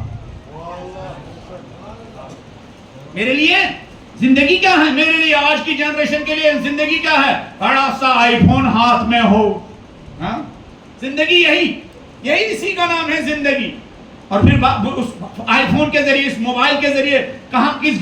میرے لیے زندگی کیا ہے؟ میرے لیے آج کی جنریشن کے لیے زندگی کیا ہے؟ بڑا سا آئی فون ہاتھ میں ہو. زندگی یہی اسی کا نام ہے زندگی. اور پھر اس آئی فون کے ذریعے، اس موبائل کے ذریعے کہاں کس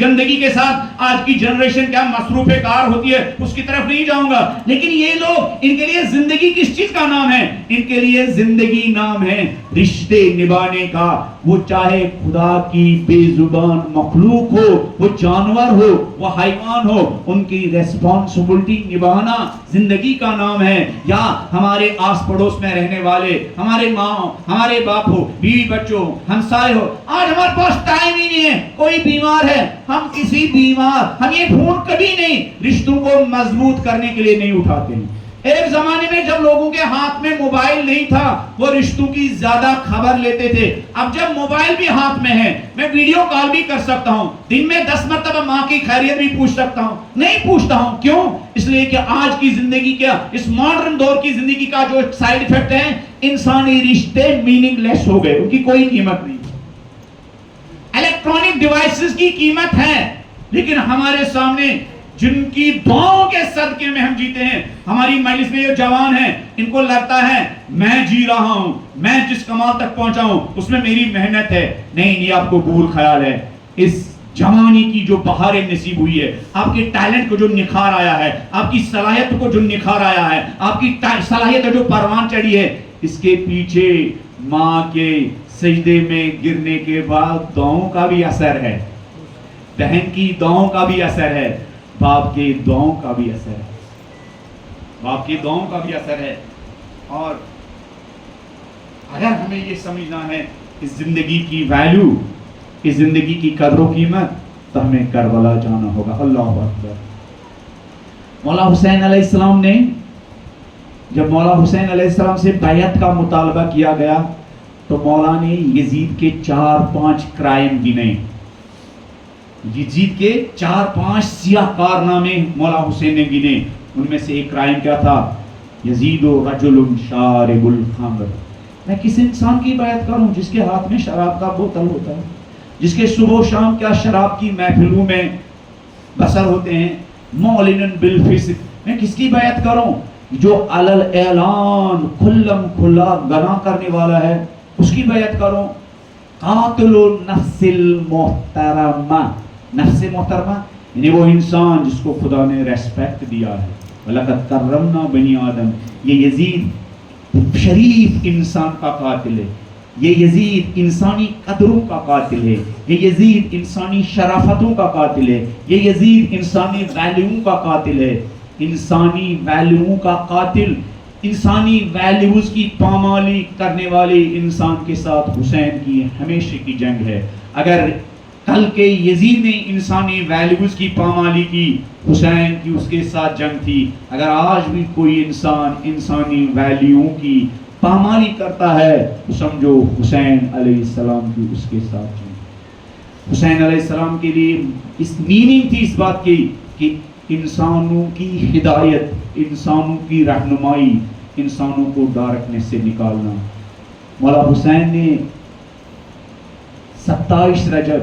گندگی کے ساتھ آج کی جنریشن کیا مصروف کار ہوتی ہے، اس کی طرف نہیں جاؤں گا. لیکن یہ لوگ، ان کے لیے زندگی کس چیز کا نام ہے؟ ان کے لیے زندگی نام ہے رشتے نبھانے کا. وہ چاہے خدا کی بے زبان مخلوق ہو، وہ جانور ہو، وہ حیوان ہو، ان کی ریسپانسبلٹی نبھانا زندگی کا نام ہے. یا ہمارے آس پڑوس میں رہنے والے، ہمارے ماں، ہمارے باپ ہو، بیوی بچوں، ہمسائے ہو. آج ہمارے پاس ٹائم ہی نہیں ہے، کوئی بیمار ہے، ہم کسی بیمار، ہم یہ فون کبھی نہیں رشتوں کو مضبوط کرنے کے لیے نہیں اٹھاتے ہیں. ایک زمانے میں جب لوگوں کے ہاتھ میں موبائل نہیں تھا وہ رشتوں کی زیادہ خبر لیتے تھے. اب جب موبائل بھی ہاتھ میں ہے، میں ویڈیو کال بھی کر سکتا ہوں، دن میں 10 مرتبہ ماں کی خیریت بھی پوچھ سکتا ہوں. نہیں پوچھتا ہوں، کیوں؟ اس لیے کہ آج کی زندگی کیا، اس ماڈرن دور کی زندگی کا جو سائیڈ ایفیکٹ ہے، انسانی رشتے میننگ لیس ہو گئے، ان کی کوئی قیمت نہیں. الیکٹرانک ڈیوائسز کی قیمت ہے لیکن ہمارے سامنے جن کی دعاؤں کے صدقے میں ہم جیتے ہیں. ہماری مجلس میں یہ جوان ہیں, ان کو لگتا ہے میں جی رہا ہوں, میں جس کمال تک پہنچا ہوں اس میں میری محنت ہے. نہیں, یہ آپ کو بھول خیال ہے. اس جوانی کی جو بہاریں نصیب ہوئی ہے, آپ کے ٹیلنٹ کو جو نکھار آیا ہے, آپ کی صلاحیت کو جو نکھار آیا ہے, آپ کی صلاحیت جو پروان چڑھی ہے, اس کے پیچھے ماں کے سجدے میں گرنے کے بعد دعاؤں کا بھی اثر ہے, بہن کی دعاؤں کا بھی اثر ہے, باپ کے دعاؤں کا بھی اثر ہے, باپ کی دعاؤں کا بھی اثر ہے. اور اگر ہمیں یہ سمجھنا ہے اس زندگی کی ویلیو, اس زندگی کی قدر و قیمت, تو ہمیں کربلا جانا ہوگا. اللہ اکبر. مولا حسین علیہ السلام نے, جب مولا حسین علیہ السلام سے بیعت کا مطالبہ کیا گیا تو مولا نے یزید کے 4-5 کرائم گنے. یزید کے 4-5 سیاہ کارنامے مولا حسین نے گنے. ان میں سے ایک کرائم کیا تھا؟ یزید رجل شارب الخمر. میں کس انسان کی بیعت کروں جس کے ہاتھ میں شراب کا بوتل ہوتا ہے, جس کے صبح و شام کیا شراب کی محفلوں میں بسر ہوتے ہیں, معلن بالفسق. میں کس کی بیعت کروں جو علل اعلان کھلم کھلا گناہ کرنے والا ہے, اس کی بیعت کروں. قاتل النفس المحترمہ, نفس محترمہ یعنی وہ انسان جس کو خدا نے ریسپیکٹ دیا ہے. وَلَقَدْ كَرَّمْنَا بَنِي آدم. یہ یزید شریف انسان کا قاتل ہے, یہ یزید انسانی قدروں کا قاتل ہے, یہ یزید انسانی شرافتوں کا قاتل ہے, یہ یزید انسانی ویلیووں کا قاتل ہے. انسانی ویلیووں کا قاتل, انسانی ویلیوز کی پامالی کرنے والے انسان کے ساتھ حسین کی ہمیشہ کی جنگ ہے. اگر کل کے یزید نے انسانی ویلیوز کی پامالی کی, حسین کی اس کے ساتھ جنگ تھی. اگر آج بھی کوئی انسان انسانی ویلیووں کی پامالی کرتا ہے تو سمجھو حسین علیہ السلام کی اس کے ساتھ جنگ. حسین علیہ السلام کے لیے اس میننگ تھی اس بات کی کہ انسانوں کی ہدایت, انسانوں کی رہنمائی, انسانوں کو ڈارکنیس سے نکالنا. مولا حسین نے 27 رجب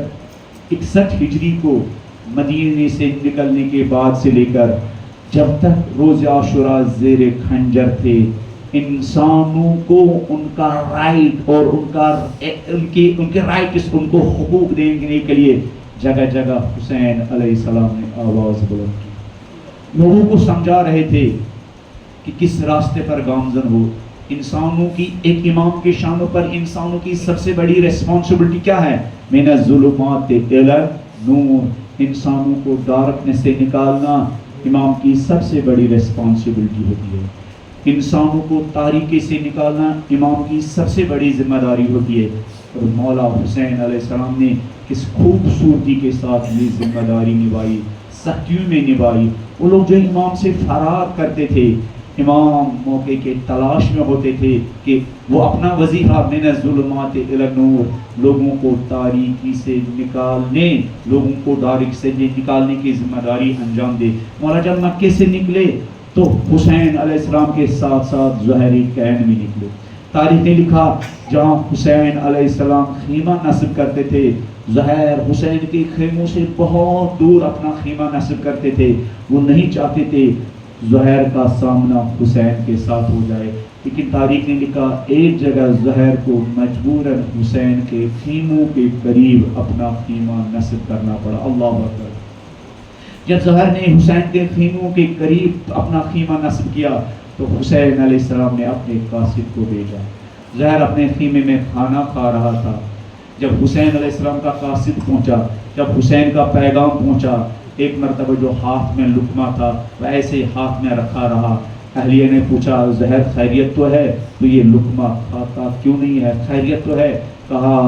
61 ہجری کو مدینے سے نکلنے کے بعد سے لے کر جب تک روز عاشوراء زیر خنجر تھے, انسانوں کو ان کا رائٹ اور ان کے رائٹس, ان کو حقوق دینے کے لیے جگہ جگہ حسین علیہ السلام نے آواز بلند کی. لوگوں کو سمجھا رہے تھے کہ کس راستے پر گامزن ہو. انسانوں کی, ایک امام کے شانوں پر انسانوں کی سب سے بڑی ریسپانسبلٹی کیا ہے؟ من الظلمات الی النور. انسانوں کو ڈارکنیس سے نکالنا امام کی سب سے بڑی ریسپانسبلٹی ہوتی ہے. انسانوں کو تاریکی سے نکالنا امام کی سب سے بڑی ذمہ داری ہوتی ہے. اور مولا حسین علیہ السلام نے کس خوبصورتی کے ساتھ یہ ذمہ داری نبھائی, سختیوں میں نبھائی. وہ لوگ جو امام سے فرار کرتے تھے, امام موقع کے تلاش میں ہوتے تھے کہ وہ اپنا وظیفہ من الظلمات الی النور, لوگوں کو تاریکی سے نکالنے, لوگوں کو ڈارک سے نکالنے کی ذمہ داری انجام دے. مولا جب مکے سے نکلے تو حسین علیہ السلام کے ساتھ ساتھ زہیر کین بھی نکلے. تاریخ نے لکھا جہاں حسین علیہ السلام خیمہ نصب کرتے تھے, زہیر حسین کے خیموں سے بہت دور اپنا خیمہ نصب کرتے تھے. وہ نہیں چاہتے تھے زہیر کا سامنا حسین کے ساتھ ہو جائے, لیکن تاریخ نے لکھا ایک جگہ زہیر کو مجبوراً حسین کے خیموں کے قریب اپنا خیمہ نصب کرنا پڑا. اللہ اکبر. جب زہیر نے حسین کے خیموں کے قریب اپنا خیمہ نصب کیا تو حسین علیہ السلام نے اپنے قاصد کو بھیجا. زہیر اپنے خیمے میں کھانا کھا رہا تھا. جب حسین علیہ السلام کا قاصد پہنچا, جب حسین کا پیغام پہنچا, ایک مرتبہ جو ہاتھ میں لقمہ تھا وہ ایسے ہاتھ میں رکھا رہا. اہلیہ نے پوچھا زہیر خیریت تو ہے؟ تو یہ لقمہ کھاتا کیوں نہیں ہے؟ خیریت تو ہے؟ کہا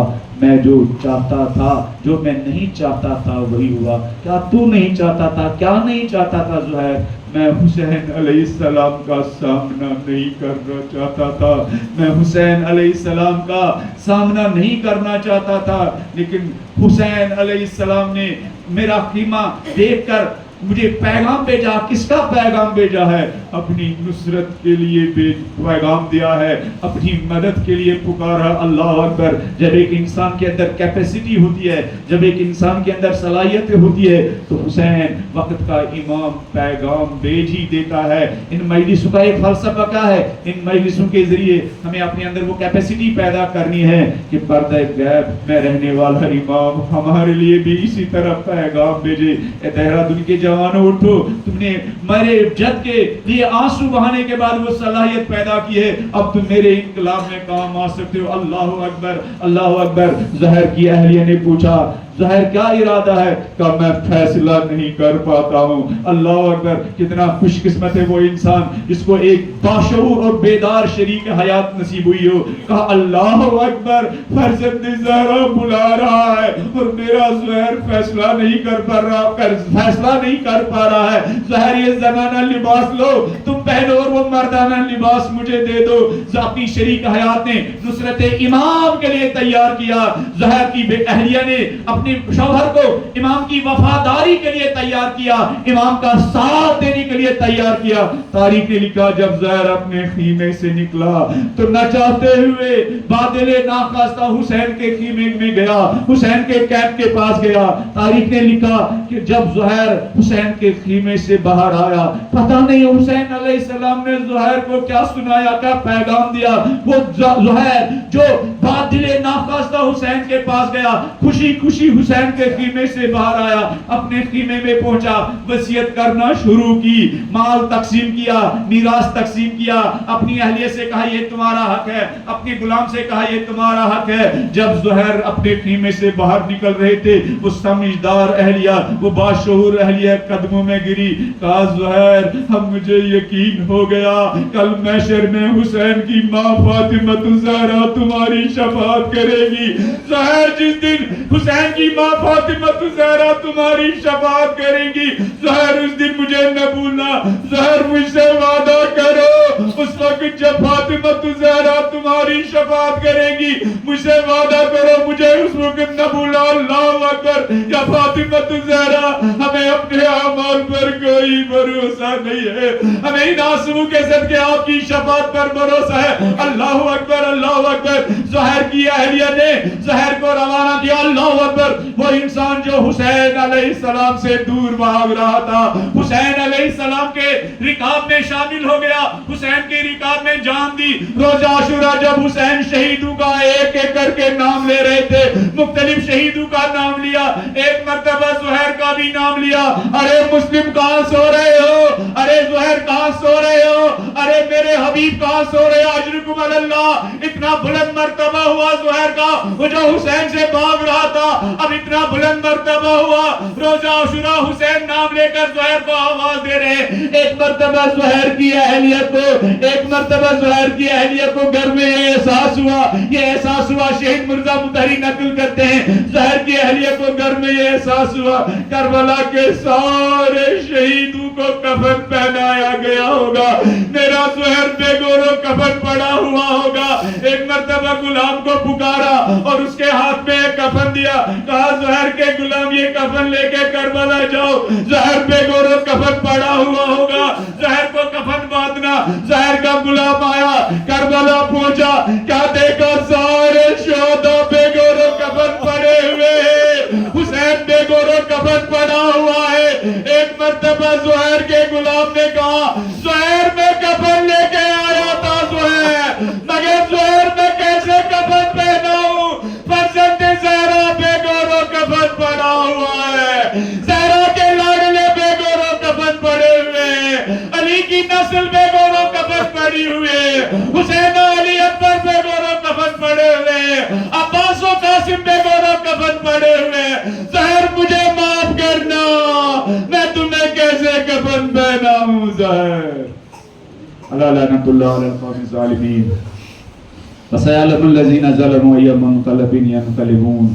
میں جو چاہتا تھا, جو میں نہیں چاہتا تھا وہی ہوا. کیا تو نہیں چاہتا تھا؟ کیا نہیں چاہتا تھا زہیر؟ میں حسین علیہ السلام کا سامنا نہیں کرنا چاہتا تھا, میں حسین علیہ السلام کا سامنا نہیں کرنا چاہتا تھا, لیکن حسین علیہ السلام نے میرا خیمہ دیکھ کر مجھے پیغام بھیجا. کس کا پیغام بھیجا ہے؟ اپنی نصرت کے لیے پیغام دیا ہے، اپنی مدد کے لیے پکارا۔ اللہ اکبر۔ جب ایک انسان کے اندر کیپیسٹی ہوتی ہے، جب ایک انسان کے اندر صلاحیت ہوتی ہے تو حسین وقت کا امام پیغام بھیج ہی دیتا ہے۔ ان مجلسوں کا ایک فلسفہ کیا ہے؟ ان مجلسوں کے ذریعے ہمیں اپنے اندر وہ کیپیسٹی پیدا کرنی ہے کہ پردہ غیب میں رہنے والا امام ہمارے لیے بھی اسی طرح پیغام بھیجے۔ اے دہرادون کے جوانوں اٹھو، تم نے میرے جد کے لیے آنسو بہانے کے بعد وہ صلاحیت پیدا کی ہے، اب تم میرے انقلاب میں کام آ سکتے ہو۔ اللہ اکبر، اللہ اکبر۔ زہر کی اہلیہ نے پوچھا ظاہر کیا ارادہ ہے؟ کہ میں فیصلہ نہیں کر پاتا ہوں۔ اللہ اکبر۔ کتنا خوش قسمت ہے وہ انسان جس کو ایک باشعور اور بیدار شریک حیات نصیب ہوئی ہو۔ کہا اللہ اکبر، فرزند زہرا بلا رہا ہے اور میرا زہر فیصلہ نہیں کر پا رہا ہے۔ زہر یہ زنانہ لباس لو تم پہنو اور وہ مردانہ لباس مجھے دے دو۔ اپنی شریک حیات نے نصرت امام کے لیے تیار کیا، زہر کی بے اہلیہ نے اپنے شوہر کو امام کی وفاداری کے لیے تیار کیا، امام کا ساتھ دینے کے لیے تیار کیا۔ تاریخ نے لکھا جب زہر اپنے خیمے سے نکلا تو نہ چاہتے ہوئے بادل ناخواستہ حسین کے خیمے میں گیا، حسین کے کیمپ کے پاس گیا۔ تاریخ نے لکھا کہ جب زہر حسین کے خیمے سے باہر آیا، پتہ نہیں حسین علیہ السلام نے زہر کو کیا سنایا، کیا پیغام دیا۔ وہ زہر جو بادل ناخواستہ حسین کے پاس گیا، خوشی خوشی حسین کے خیمے سے باہر آیا، اپنے خیمے میں پہنچا، وصیت کرنا شروع کی، مال تقسیم کیا، میراث تقسیم کیا، اپنی اہلیہ سے کہا یہ تمہارا حق ہے، اپنی غلام سے کہا یہ تمہارا حق ہے۔ جب زہر اپنے خیمے سے باہر نکل رہے تھے، وہ سمجھدار اہلیہ، وہ باشعور اہلیہ قدموں میں گری، کہا زہر اب مجھے یقین ہو گیا کل محشر میں حسین کی ماں فاطمہ الزہرا تمہاری شفاعت کرے گی۔ زہر جس دن حسین کی ماں فاطمہ الزہرا تمہاری شفاعت کرے گی، زہر اس دن مجھے نہ بھولنا، زہر مجھ سے وعدہ کرو اس وقت جب فاطمہ الزہرا تمہاری شفاعت کرے گی، مجھ سے وعدہ کرو مجھے اس وقت نہ بھولا۔ اللہ اکبر۔ یا فاطمہ الزہرا ہمیں اپنے اعمال پر کوئی بھروسہ نہیں ہے، ہمیں ان آنسو کے صدقے آپ کی شفاعت پر بھروسہ ہے۔ اللہ اکبر، اللہ اکبر۔ زہر کی اہلیہ نے زہر کو روانہ کیا۔ اللہ اکبر۔ وہ انسان جو حسین علیہ السلام سے دور بھاگ رہا تھا، حسین علیہ السلام کے رکاب میں شامل ہو گیا، حسین کے رکاب میں جان دی۔ روز عاشورہ جب حسین شہیدوں کا ایک ایک کر کے نام لے رہے تھے، مختلف شہیدوں کا نام لیا، ایک مرتبہ زہر کا بھی نام لیا۔ ارے مسلم کہاں سو رہے ہو؟ ارے زہر کہاں سو رہے ہو؟ ارے میرے حبیب کہاں سو رہے ہو؟ اجرکم اللہ۔ اتنا بلند مرتبہ ہوا زہر کا، وہ جو حسین سے بھاگ رہا تھا اب اتنا بلند مرتبہ ہوا۔ روز عاشورہ حسین نام لے کر زہر کو آواز دے رہے۔ ایک مرتبہ زہر کی اہلیہ کو گھر میں یہ احساس ہوا، شہید مرزا مطہری نقل کرتے ہیں، زہر کی اہلیہ کو گھر میں یہ احساس ہوا کربلا کے سارے شہیدوں کو کفن پہنایا گیا ہوگا، میرا زہر بے گورو کفن پڑا ہوا ہوگا۔ ایک مرتبہ غلام کو پکارا اور اس کے ہاتھ میں ایک کفن دیا، کہا زہر کے غلام یہ کفن لے کے کربلا جاؤ، زہر بے گورو کفن پڑا ہوا ہوگا، زہر کو کفن باندھنا۔ زہر کا غلام آیا، کربلا پہنچا، کیا دیکھا سارے شہداء بے گورو کفن پڑے ہوئے ہیں، حسین بے گورو کفن پڑا ہوا ہے۔ ایک مرتبہ زہر کے غلام نے کہا زہر میں کفن لے کے آیا تھا زہر، مگر زہر میں کیسے کفن پہناؤں؟ فرزند زہرا بے گورو کفن پڑا ہوا ہے، زہرا کے لاڈلے بے گورو کفن پڑے ہوئے، علی کی نسل بے گورو کفن پڑی ہوئے، حسین علی اکبر بے گورو کفن پڑے ہوئے، عباس و قاسم بے گورو کفن پڑے ہوئے۔ زہر مجھے معاف کرنا، میں تمہیں کیسے کفن پہناؤں زہر؟ اللہ لعنت اللہ علی القوم الظالمین۔ وَسَيَعْلَمُ الَّذِينَ ظَلَمُوا أَيَّ مُنقَلَبٍ يَنقَلِبُونَ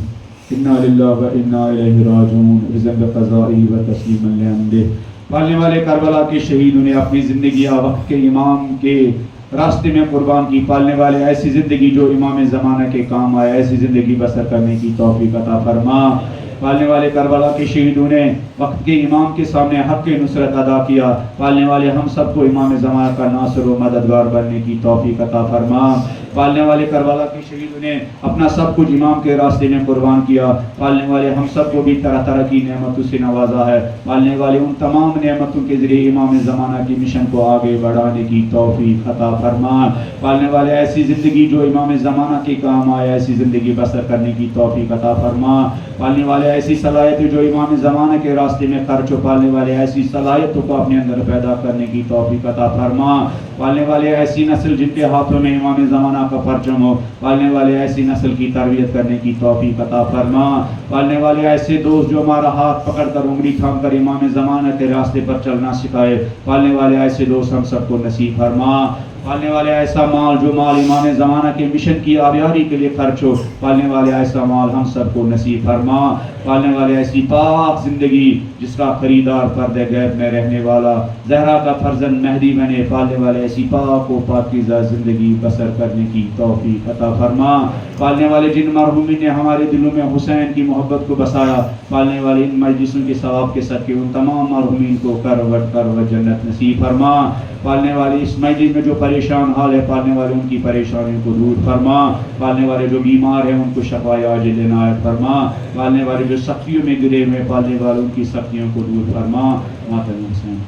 إِنَّا لِلَّهِ وَإِنَّا إِلَيْهِ رَاجِعُونَ بِذَنبِ قَضَائِهِ وَتَسْلِيمًا لِحَمْدِهِ۔ پالنے والے کربلا کے شہیدوں نے اپنی زندگی وقت کے امام کے راستے میں قربان کی۔ پالنے والے ایسی زندگی جو امام زمانہ کے کام آئے، ایسی زندگی بسر کرنے کی توفیق عطا فرما۔ پالنے والے کربلا کے شہیدوں نے وقت کے امام کے سامنے حق کی نصرت ادا کیا. پالنے والے ہم سب کو امام زمانہ کا ناصر و مددگار بننے کی توفیق عطا فرما. پالنے والے کربلا کے شہیدوں نے اپنا سب کچھ امام کے راستے میں قربان کیا. پالنے والے ہم سب کو بھی طرح طرح کی نعمتوں سے نوازا ہے. پالنے والے ان تمام نعمتوں کے ذریعے امام زمانہ کی مشن کو آگے بڑھانے کی توفیق عطا فرما. پالنے والے ایسی زندگی جو امام زمانہ کے کام آئے ایسی زندگی بسر کرنے کی توفیق عطا فرما. پالنے والے ایسی صلاحیتیں جو امام زمانہ کے راستے میں خرچ ہو. پالنے والے ایسی صلاحیتوں کو اپنے اندر پیدا کرنے کی توفیق عطا فرما. پالنے والے ایسی نسل جن کے ہاتھوں میں امام زمانہ کا پرچم ہو. پالنے والے ایسی نسل کی تربیت کرنے کی توفیق عطا فرما. پالنے والے ایسے دوست جو ہمارا ہاتھ پکڑ کر انگلی تھام کر امام زمانہ کے راستے پر چلنا سکھائے. پالنے والے ایسے دوست ہم سب کو نصیب فرما. پالنے والے ایسا مال جو مال امام زمانہ کے مشن کی آبیاری کے لیے خرچ ہو. پالنے والے ایسا مال ہم سب کو نصیب فرما. پالنے والے ایسی پاک زندگی جس کا خریدار پردے غیب میں رہنے والا زہرا کا فرزند مہدی بنے. پالنے والے ایسی پاک و پاکیزہ زندگی بسر کرنے کی توفیق عطا فرما. پالنے والے جن مرحومین نے ہمارے دلوں میں حسین کی محبت کو بسایا. پالنے والے ان مجلسوں کے ثواب کے صدقے ان تمام مرحومین کو کروٹ جنت نصیب فرما. پالنے والے اس مجلس میں جو پریشان حال ہے پالنے والے ان کی پریشانیوں کو دور فرما. پالنے والے جو بیمار ہیں ان کو شفائے عاجل عنایت فرما. پالنے والے جو سختیوں میں گرے ہوئے پالنے والے ان کی سختیوں کو دور فرما. ماتم حسین.